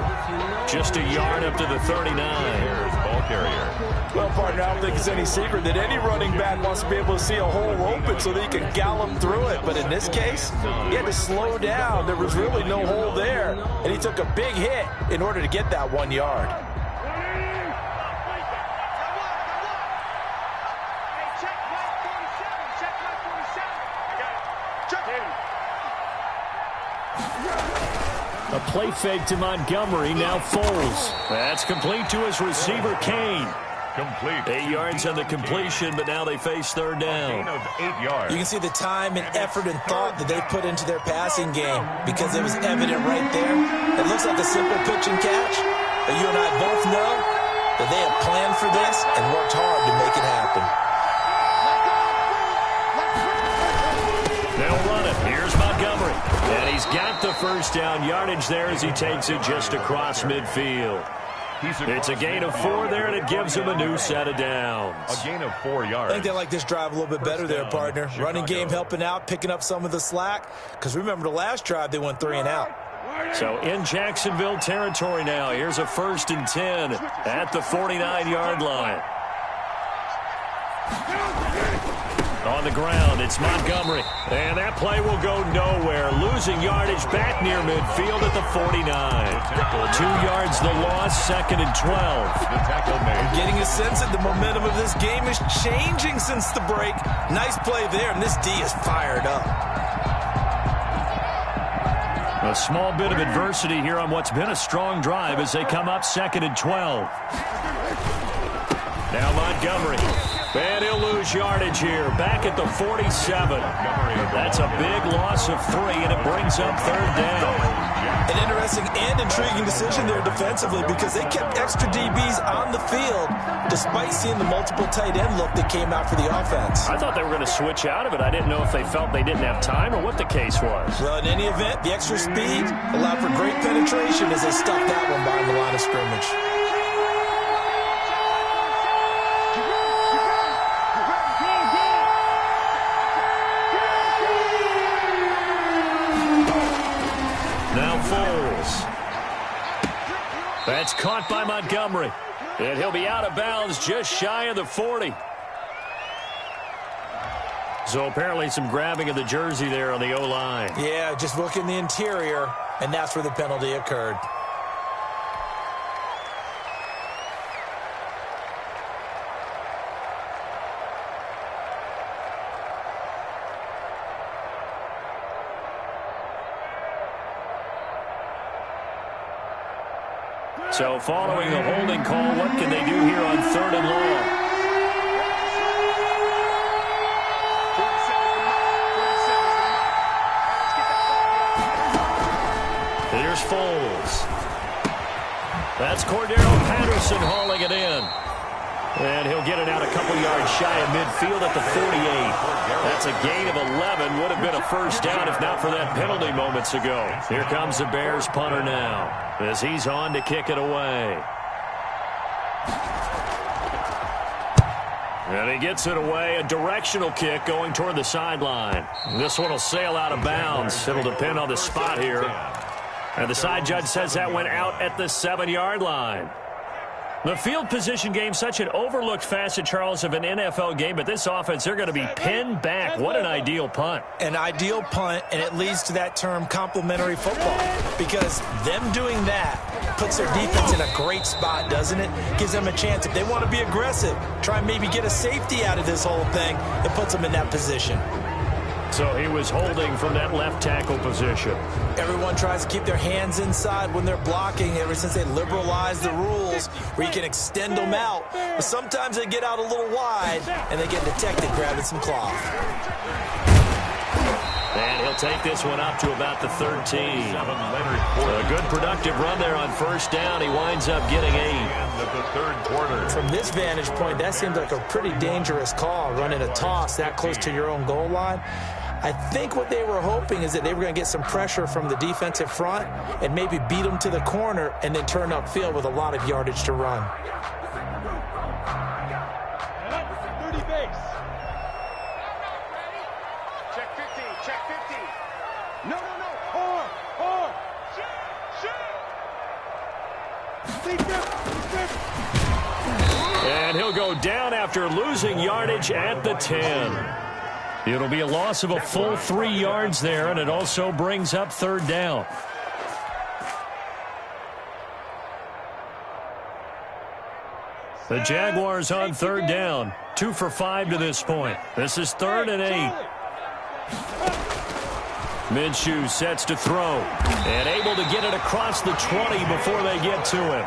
Just a yard up to the 39. Here's ball carrier. Well, partner, I don't think it's any secret that any running back wants to be able to see a hole open so that he can gallop through it. But in this case, he had to slow down. There was really no hole there. And he took a big hit in order to get that 1 yard. A play fake to Montgomery, now Foles. That's complete to his receiver, Kane. Complete. 8 yards on the completion, but now they face 3rd down. Gain of 8 yards. You can see the time and effort and thought that they put into their passing game because it was evident right there. It looks like a simple pitch and catch, but you and I both know that they have planned for this and worked hard to make it happen. They'll run it. Here's Montgomery. And he's got the 1st down yardage there as he takes it just across midfield. It's a gain of 4 there, and it gives him a new set of downs. A gain of 4 yards. I think they like this drive a little bit better there, partner. Running game helping out, picking up some of the slack. Because remember, the last drive, they went 3 and out. So in Jacksonville territory now. Here's a 1st and 10 at the 49-yard line. On the ground, it's Montgomery. And that play will go nowhere. Losing yardage back near midfield at the 49. 2 yards the loss, 2nd and 12. I'm getting a sense that the momentum of this game is changing since the break. Nice play there, and this D is fired up. A small bit of adversity here on what's been a strong drive as they come up 2nd and 12. Now Montgomery. And he'll lose yardage here. Back at the 47. That's a big loss of 3, and it brings up 3rd down. An interesting and intriguing decision there defensively because they kept extra DBs on the field despite seeing the multiple tight end look that came out for the offense. I thought they were going to switch out of it. I didn't know if they felt they didn't have time or what the case was. Well, in any event, the extra speed allowed for great penetration as they stuffed that one behind the line of scrimmage. That's caught by Montgomery. And he'll be out of bounds just shy of the 40. So apparently some grabbing of the jersey there on the O-line. Yeah, just look in the interior, and that's where the penalty occurred. So following the holding call, what can they do here on 3rd and long? Here's Foles. That's Cordero Patterson hauling it in. And he'll get it out a couple yards shy of midfield at the 48. That's a gain of 11. Would have been a first down if not for that penalty moments ago. Here comes the Bears punter now as he's on to kick it away. And he gets it away. A directional kick going toward the sideline. This one will sail out of bounds. It'll depend on the spot here. And the side judge says that went out at the 7-yard line. The field position game, such an overlooked facet, Charles, of an NFL game, but this offense, they're going to be pinned back. What an ideal punt. An ideal punt, and it leads to that term complementary football, because them doing that puts their defense in a great spot, doesn't it? Gives them a chance, if they want to be aggressive, try and maybe get a safety out of this whole thing, it puts them in that position. So he was holding from that left tackle position. Everyone tries to keep their hands inside when they're blocking ever since they liberalized the rules where you can extend them out. But sometimes they get out a little wide and they get detected grabbing some cloth. And he'll take this one up to about the 13. A good productive run there on first down. He winds up getting 8. From this vantage point, that seems like a pretty dangerous call, running a toss that close to your own goal line. I think what they were hoping is that they were going to get some pressure from the defensive front and maybe beat them to the corner and then turn upfield with a lot of yardage to run. 30 base. Check 15, check 15. No. Hard. Shoot. And he'll go down after losing yardage at the 10. It'll be a loss of a full 3 yards there, and it also brings up 3rd down. The Jaguars on 3rd down. 2 for 5 to this point. This is 3rd and 8. Minshew sets to throw. And able to get it across the 20 before they get to him.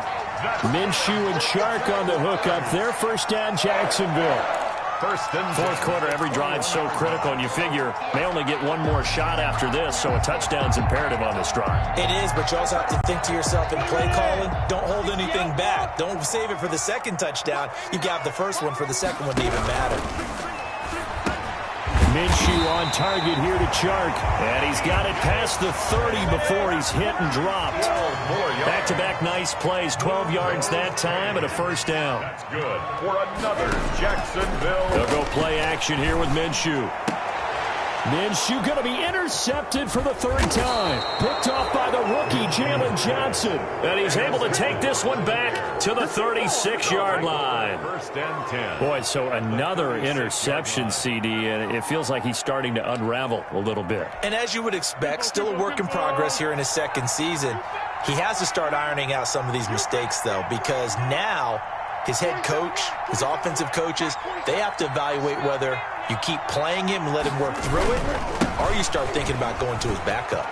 Minshew and Chark on the hook up there. First down, Jacksonville. Fourth quarter, every drive so critical, and you figure they only get one more shot after this, so a touchdown's imperative on this drive. It is, but you also have to think to yourself in play calling, don't hold anything back. Don't save it for the second touchdown. You got the first one for the second one to even matter. Minshew on target here to Chark, and he's got it past the 30 before he's hit and dropped. Back-to-back nice plays, 12 yards that time and a first down. That's good for another Jacksonville. They'll go play action here with Minshew. Minshew going to be intercepted for the 3rd time. Picked off by the rookie, Jalen Johnson. And he's able to take this one back to the 36-yard line. First and 10. Boy, so another interception, CD, and it feels like he's starting to unravel a little bit. And as you would expect, still a work in progress here in his second season. He has to start ironing out some of these mistakes, though, because now his head coach, his offensive coaches, they have to evaluate whether you keep playing him and let him work through it, or you start thinking about going to his backup.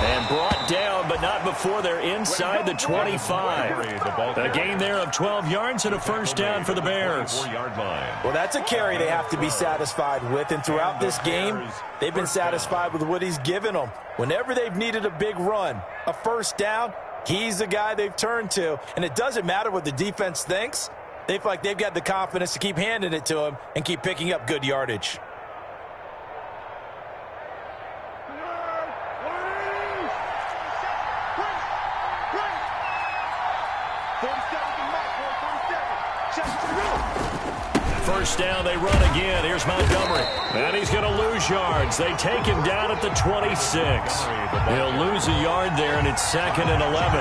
And brought down, but not before they're inside the 25. A gain there of 12 yards and a first down for the Bears. Well, that's a carry they have to be satisfied with, and throughout this game, they've been satisfied with what he's given them. Whenever they've needed a big run, a first down, he's the guy they've turned to, and it doesn't matter what the defense thinks. They feel like they've got the confidence to keep handing it to him and keep picking up good yardage. First down, they run again. Here's Montgomery. And he's going to lose yards. They take him down at the 26. He'll lose a yard there, and it's 2nd and 11.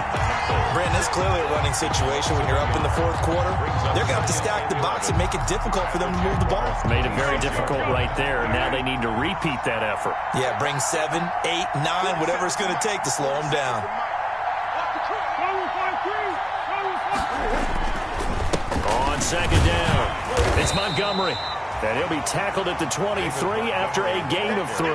Brandon, this is clearly a running situation when you're up in the fourth quarter. They're going to have to stack the box and make it difficult for them to move the ball. Made it very difficult right there. Now they need to repeat that effort. Yeah, bring 7, 8, 9, whatever it's going to take to slow them down. On second down, it's Montgomery. And he'll be tackled at the 23 after a gain of 3.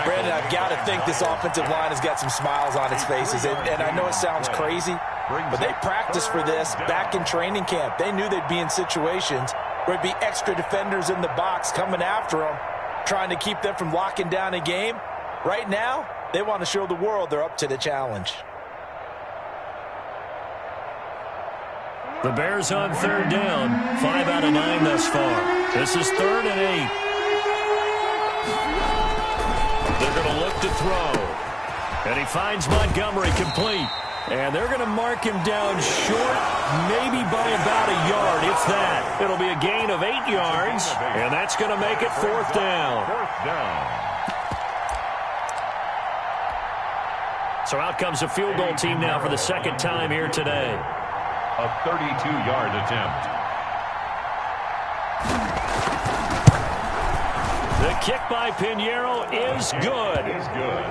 Brandon, I've got to think this offensive line has got some smiles on its faces. And I know it sounds crazy, but they practiced for this back in training camp. They knew they'd be in situations where there'd be extra defenders in the box coming after them, trying to keep them from locking down a game. Right now, they want to show the world they're up to the challenge. The Bears on third down, 5 out of 9 thus far. This is 3rd and 8. They're going to look to throw. And he finds Montgomery complete. And they're going to mark him down short, maybe by about a yard, if that. It'll be a gain of 8 yards, and that's going to make it 4th down. So out comes a field goal team now for the second time here today. A 32-yard attempt. The kick by Pinheiro is good.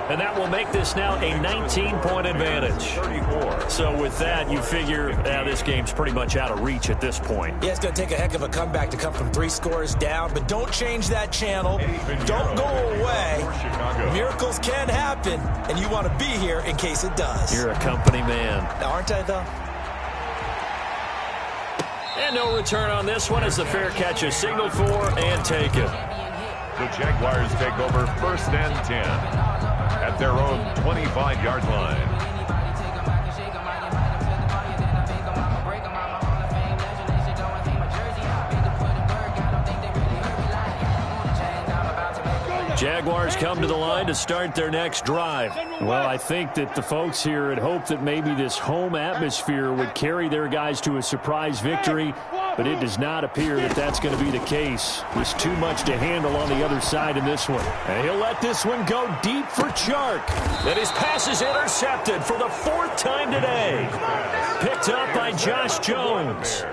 And that will make this now a 19-point advantage. 34. So with that, you figure this game's pretty much out of reach at this point. Yeah, it's going to take a heck of a comeback to come from 3 scores down, but don't change that channel. Don't go away. Miracles can happen, and you want to be here in case it does. You're a company man. Aren't I, though? And no return on this one as the fair catch is signaled for and taken. The Jaguars take over 1st and 10 at their own 25-yard line. Jaguars come to the line to start their next drive. Well, I think that the folks here had hoped that maybe this home atmosphere would carry their guys to a surprise victory, but it does not appear that that's going to be the case. There's too much to handle on the other side in this one. And he'll let this one go deep for Chark. And his pass is intercepted for the 4th time today. Picked up by Josh Jones.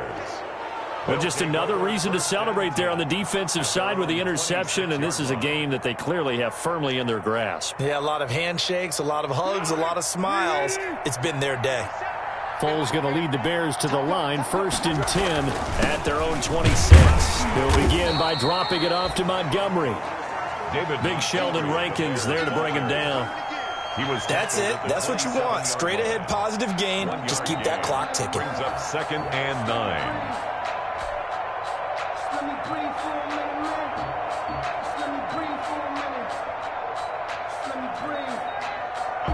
Well, just another reason to celebrate there on the defensive side with the interception, and this is a game that they clearly have firmly in their grasp. Yeah, a lot of handshakes, a lot of hugs, a lot of smiles. It's been their day. Foles going to lead the Bears to the line, 1st and 10 at their own 26. They'll begin by dropping it off to Montgomery. Big Sheldon Rankins there to bring him down. That's it. That's what you want. Straight ahead, positive gain. Just keep that clock ticking. Brings up 2nd and 9.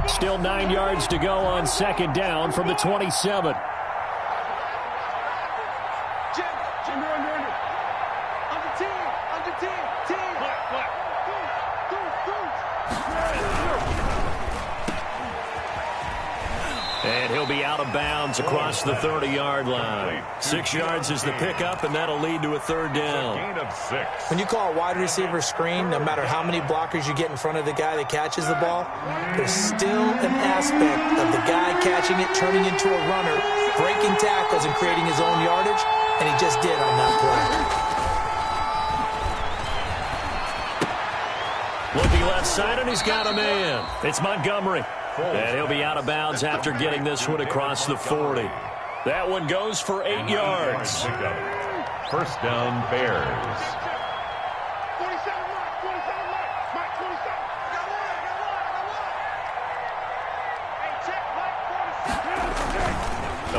Still 9 yards to go on 2nd down from the 27. And he'll be out of bounds across the 30-yard line. 6 yards is the pickup, and that'll lead to a 3rd down. Gain of 6. When you call a wide receiver screen, no matter how many blockers you get in front of the guy that catches the ball, there's still an aspect of the guy catching it, turning into a runner, breaking tackles and creating his own yardage, and he just did on that play. Looking left side, and he's got a man. It's Montgomery. And he'll be out of bounds after getting this one across the 40. That one goes for 8 yards. 1st down, Bears. 47,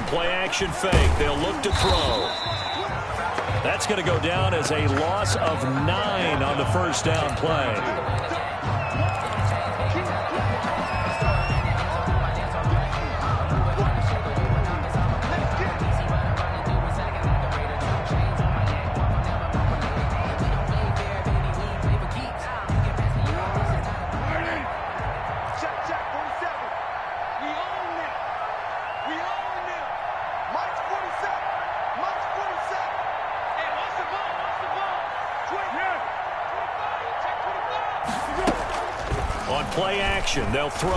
play-action fake. They'll look to throw. That's going to go down as a loss of 9 on the first down play. Play action, they'll throw.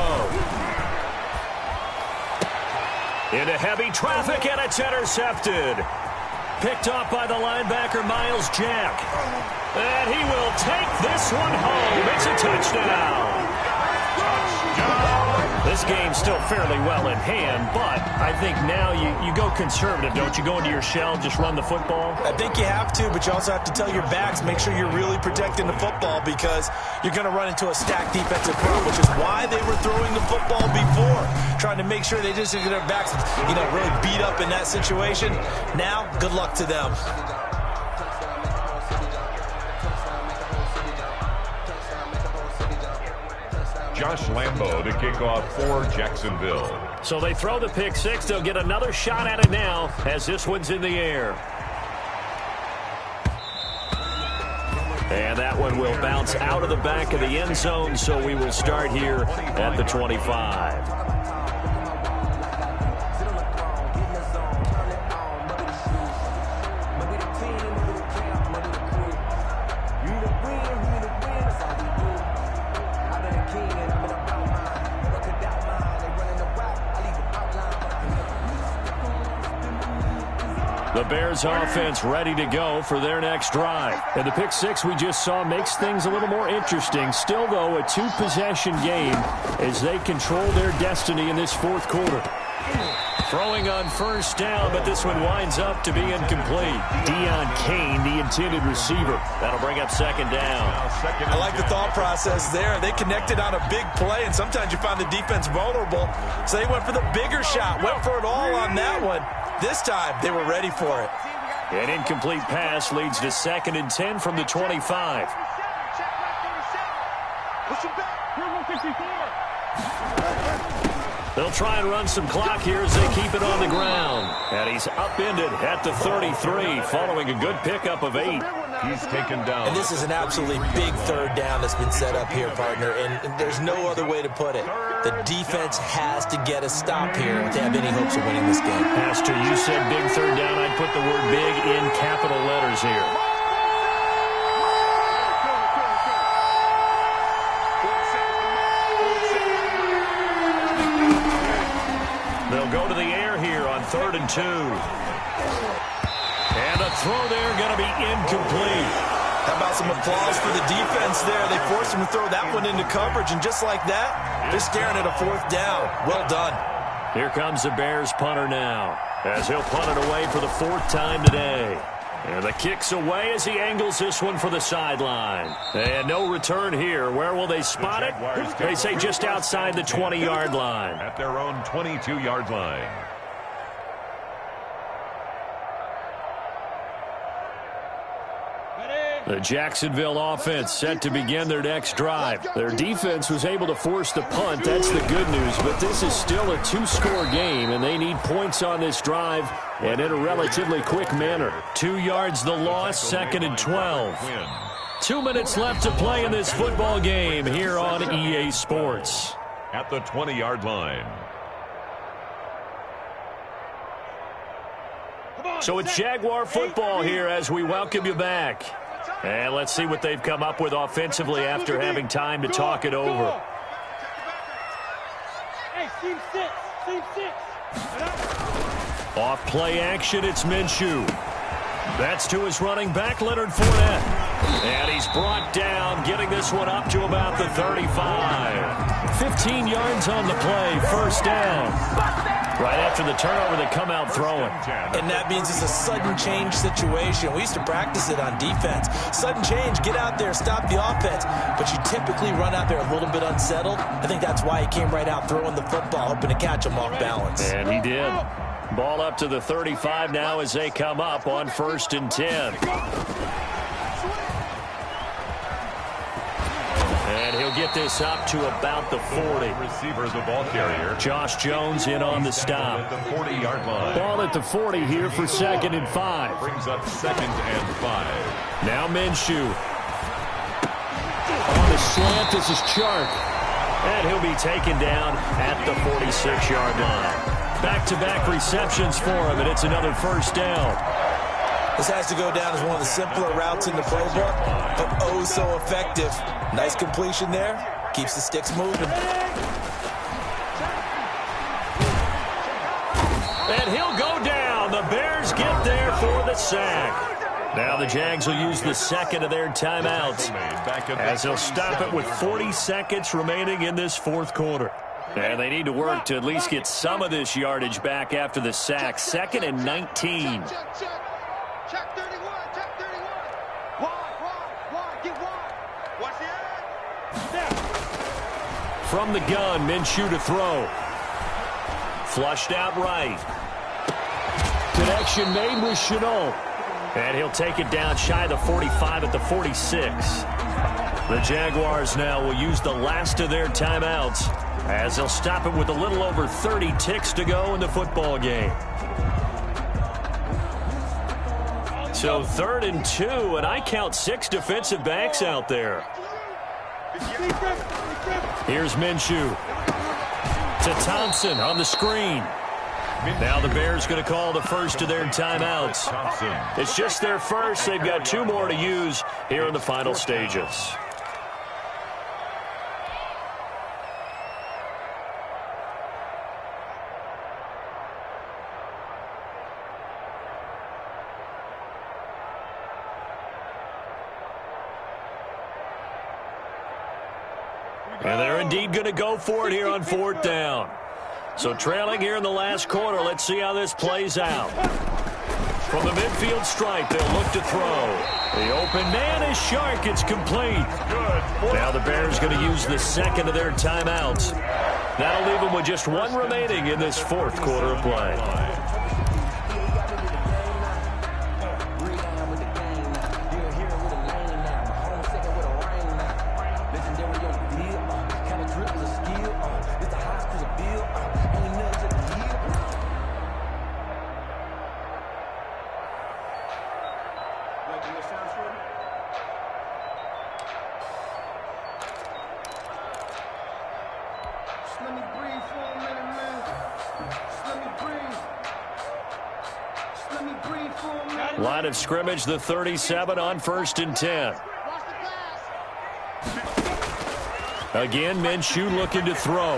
Into heavy traffic, and it's intercepted. Picked off by the linebacker, Miles Jack. And he will take this one home. It's a touchdown. This game's still fairly well in hand, but I think now you go conservative, don't you? Go into your shell, just run the football? I think you have to, but you also have to tell your backs, make sure you're really protecting the football because you're going to run into a stacked defensive front, which is why they were throwing the football before, trying to make sure they just get their backs, really beat up in that situation. Now, good luck to them. Josh Lambo to kick off for Jacksonville. So they throw the pick six. They'll get another shot at it now as this one's in the air. And that one will bounce out of the back of the end zone, so we will start here at the 25. The Bears offense ready to go for their next drive. And the pick six we just saw makes things a little more interesting. Still, though, a two-possession game as they control their destiny in this fourth quarter. Throwing on first down, but this one winds up to be incomplete. Deon Cain, the intended receiver. That'll bring up second down. I like the thought process there. They connected on a big play, and sometimes you find the defense vulnerable. So they went for the bigger shot, went for it all on that one. This time, they were ready for it. An incomplete pass leads to 2nd and 10 from the 25. They'll try and run some clock here as they keep it on the ground. And he's upended at the 33 following a good pickup of 8. He's taken down. And this is an absolutely big third down that's been set up here, partner, and there's no other way to put it. The defense has to get a stop here if they have any hopes of winning this game. Pastor, you said big third down. I'd put the word big in capital letters here. They'll go to the air here on 3rd and 2. And a throw there going to be incomplete. How about some applause for the defense there? They forced him to throw that one into coverage, and just like that, they're staring at a 4th down. Well done. Here comes the Bears punter now, as he'll punt it away for the 4th time today. And the kick's away as he angles this one for the sideline. And no return here. Where will they spot it? They say just outside the 20-yard line. At their own 22-yard line. The Jacksonville offense set to begin their next drive. Their defense was able to force the punt. That's the good news. But this is still a 2-score game, and they need points on this drive and in a relatively quick manner. 2 yards the loss, 2nd and 12. 2 minutes left to play in this football game here on EA Sports. At the 20-yard line. So it's Jaguar football here as we welcome you back. And let's see what they've come up with offensively after having time to talk it over. Off play action, it's Minshew. That's to his running back, Leonard Fournette. And he's brought down, getting this one up to about the 35. 15 yards on the play, first down. Right after the turnover, they come out throwing. And that means it's a sudden change situation. We used to practice it on defense. Sudden change, get out there, stop the offense. But you typically run out there a little bit unsettled. I think that's why he came right out throwing the football, hoping to catch him off balance. And he did. Ball up to the 35 now as they come up on 1st and 10. And he'll get this up to about the 40. Receiver, the ball carrier. Josh Jones in on the stop. At the 40-yard line. Ball at the 40 here for 2nd and 5. Brings up 2nd and 5. Now Minshew. On the slant, this is Chark. And he'll be taken down at the 46-yard line. Back-to-back receptions for him, and it's another 1st down. This has to go down as one of the simpler routes in the playbook, but oh so effective. Nice completion there. Keeps the sticks moving. And he'll go down. The Bears get there for the sack. Now the Jags will use the 2nd of their timeouts as they'll stop it with 40 seconds remaining in this 4th quarter. And they need to work to at least get some of this yardage back after the sack. 2nd and 19. Check 31, check 31. Wide, get wide. Watch the end. From the gun, Minshew to throw. Flushed out right. Connection made with Chenault. And he'll take it down shy of the 45 at the 46. The Jaguars now will use the last of their timeouts as they'll stop it with a little over 30 ticks to go in the football game. So 3rd and 2, and I count 6 defensive backs out there. Here's Minshew. To Thompson on the screen. Now the Bears going to call the 1st of their timeouts. It's just their 1st. They've got 2 more to use here in the final stages. And they're indeed going to go for it here on 4th down. So trailing here in the last quarter, let's see how this plays out. From the midfield stripe, they'll look to throw. The open man is Chark. It's complete. Now the Bears going to use the 2nd of their timeouts. That'll leave them with just 1 remaining in this 4th quarter of play. Line of scrimmage, the 37 on 1st and 10. Again, Minshew looking to throw.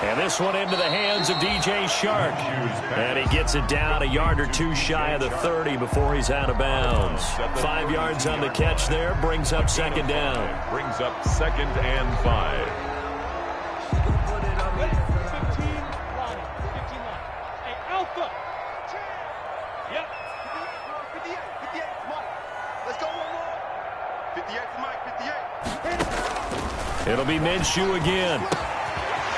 And this one into the hands of DJ Chark. And he gets it down a yard or 2 shy of the 30 before he's out of bounds. 5 yards on the catch there, brings up 2nd down. Brings up 2nd and 5. It'll be Minshew again.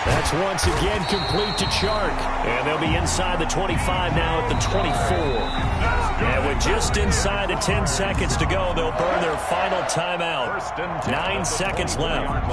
That's once again complete to Chark. And they'll be inside the 25 now at the 24. And with just inside of 10 seconds to go, they'll burn their final timeout. 9 seconds left.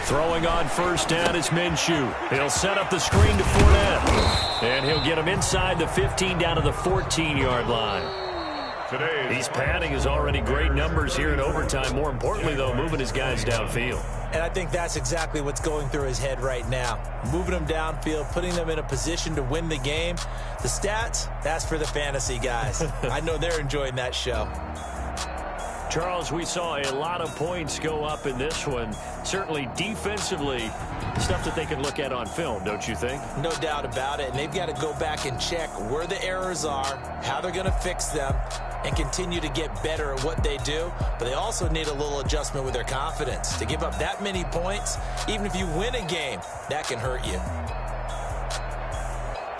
Throwing on 1st down is Minshew. He'll set up the screen to Fournette. And he'll get him inside the 15 down to the 14-yard line. He's padding his already great numbers here in overtime. More importantly, though, moving his guys downfield. And I think that's exactly what's going through his head right now. Moving them downfield, putting them in a position to win the game. The stats, that's for the fantasy guys. I know they're enjoying that show. Charles, we saw a lot of points go up in this one. Certainly defensively, stuff that they can look at on film, don't you think? No doubt about it. And they've got to go back and check where the errors are, how they're going to fix them, and continue to get better at what they do. But they also need a little adjustment with their confidence. To give up that many points, even if you win a game, that can hurt you.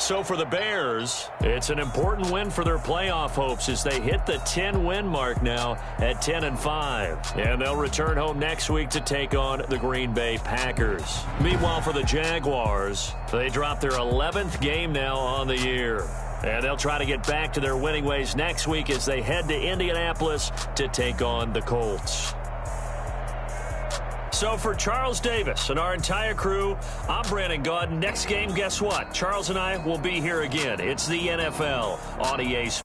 So for the Bears, it's an important win for their playoff hopes as they hit the 10-win mark now at 10-5. And they'll return home next week to take on the Green Bay Packers. Meanwhile, for the Jaguars, they dropped their 11th game now on the year. And they'll try to get back to their winning ways next week as they head to Indianapolis to take on the Colts. So for Charles Davis and our entire crew, I'm Brandon Gaudin. Next game, guess what? Charles and I will be here again. It's the NFL on EA Sports.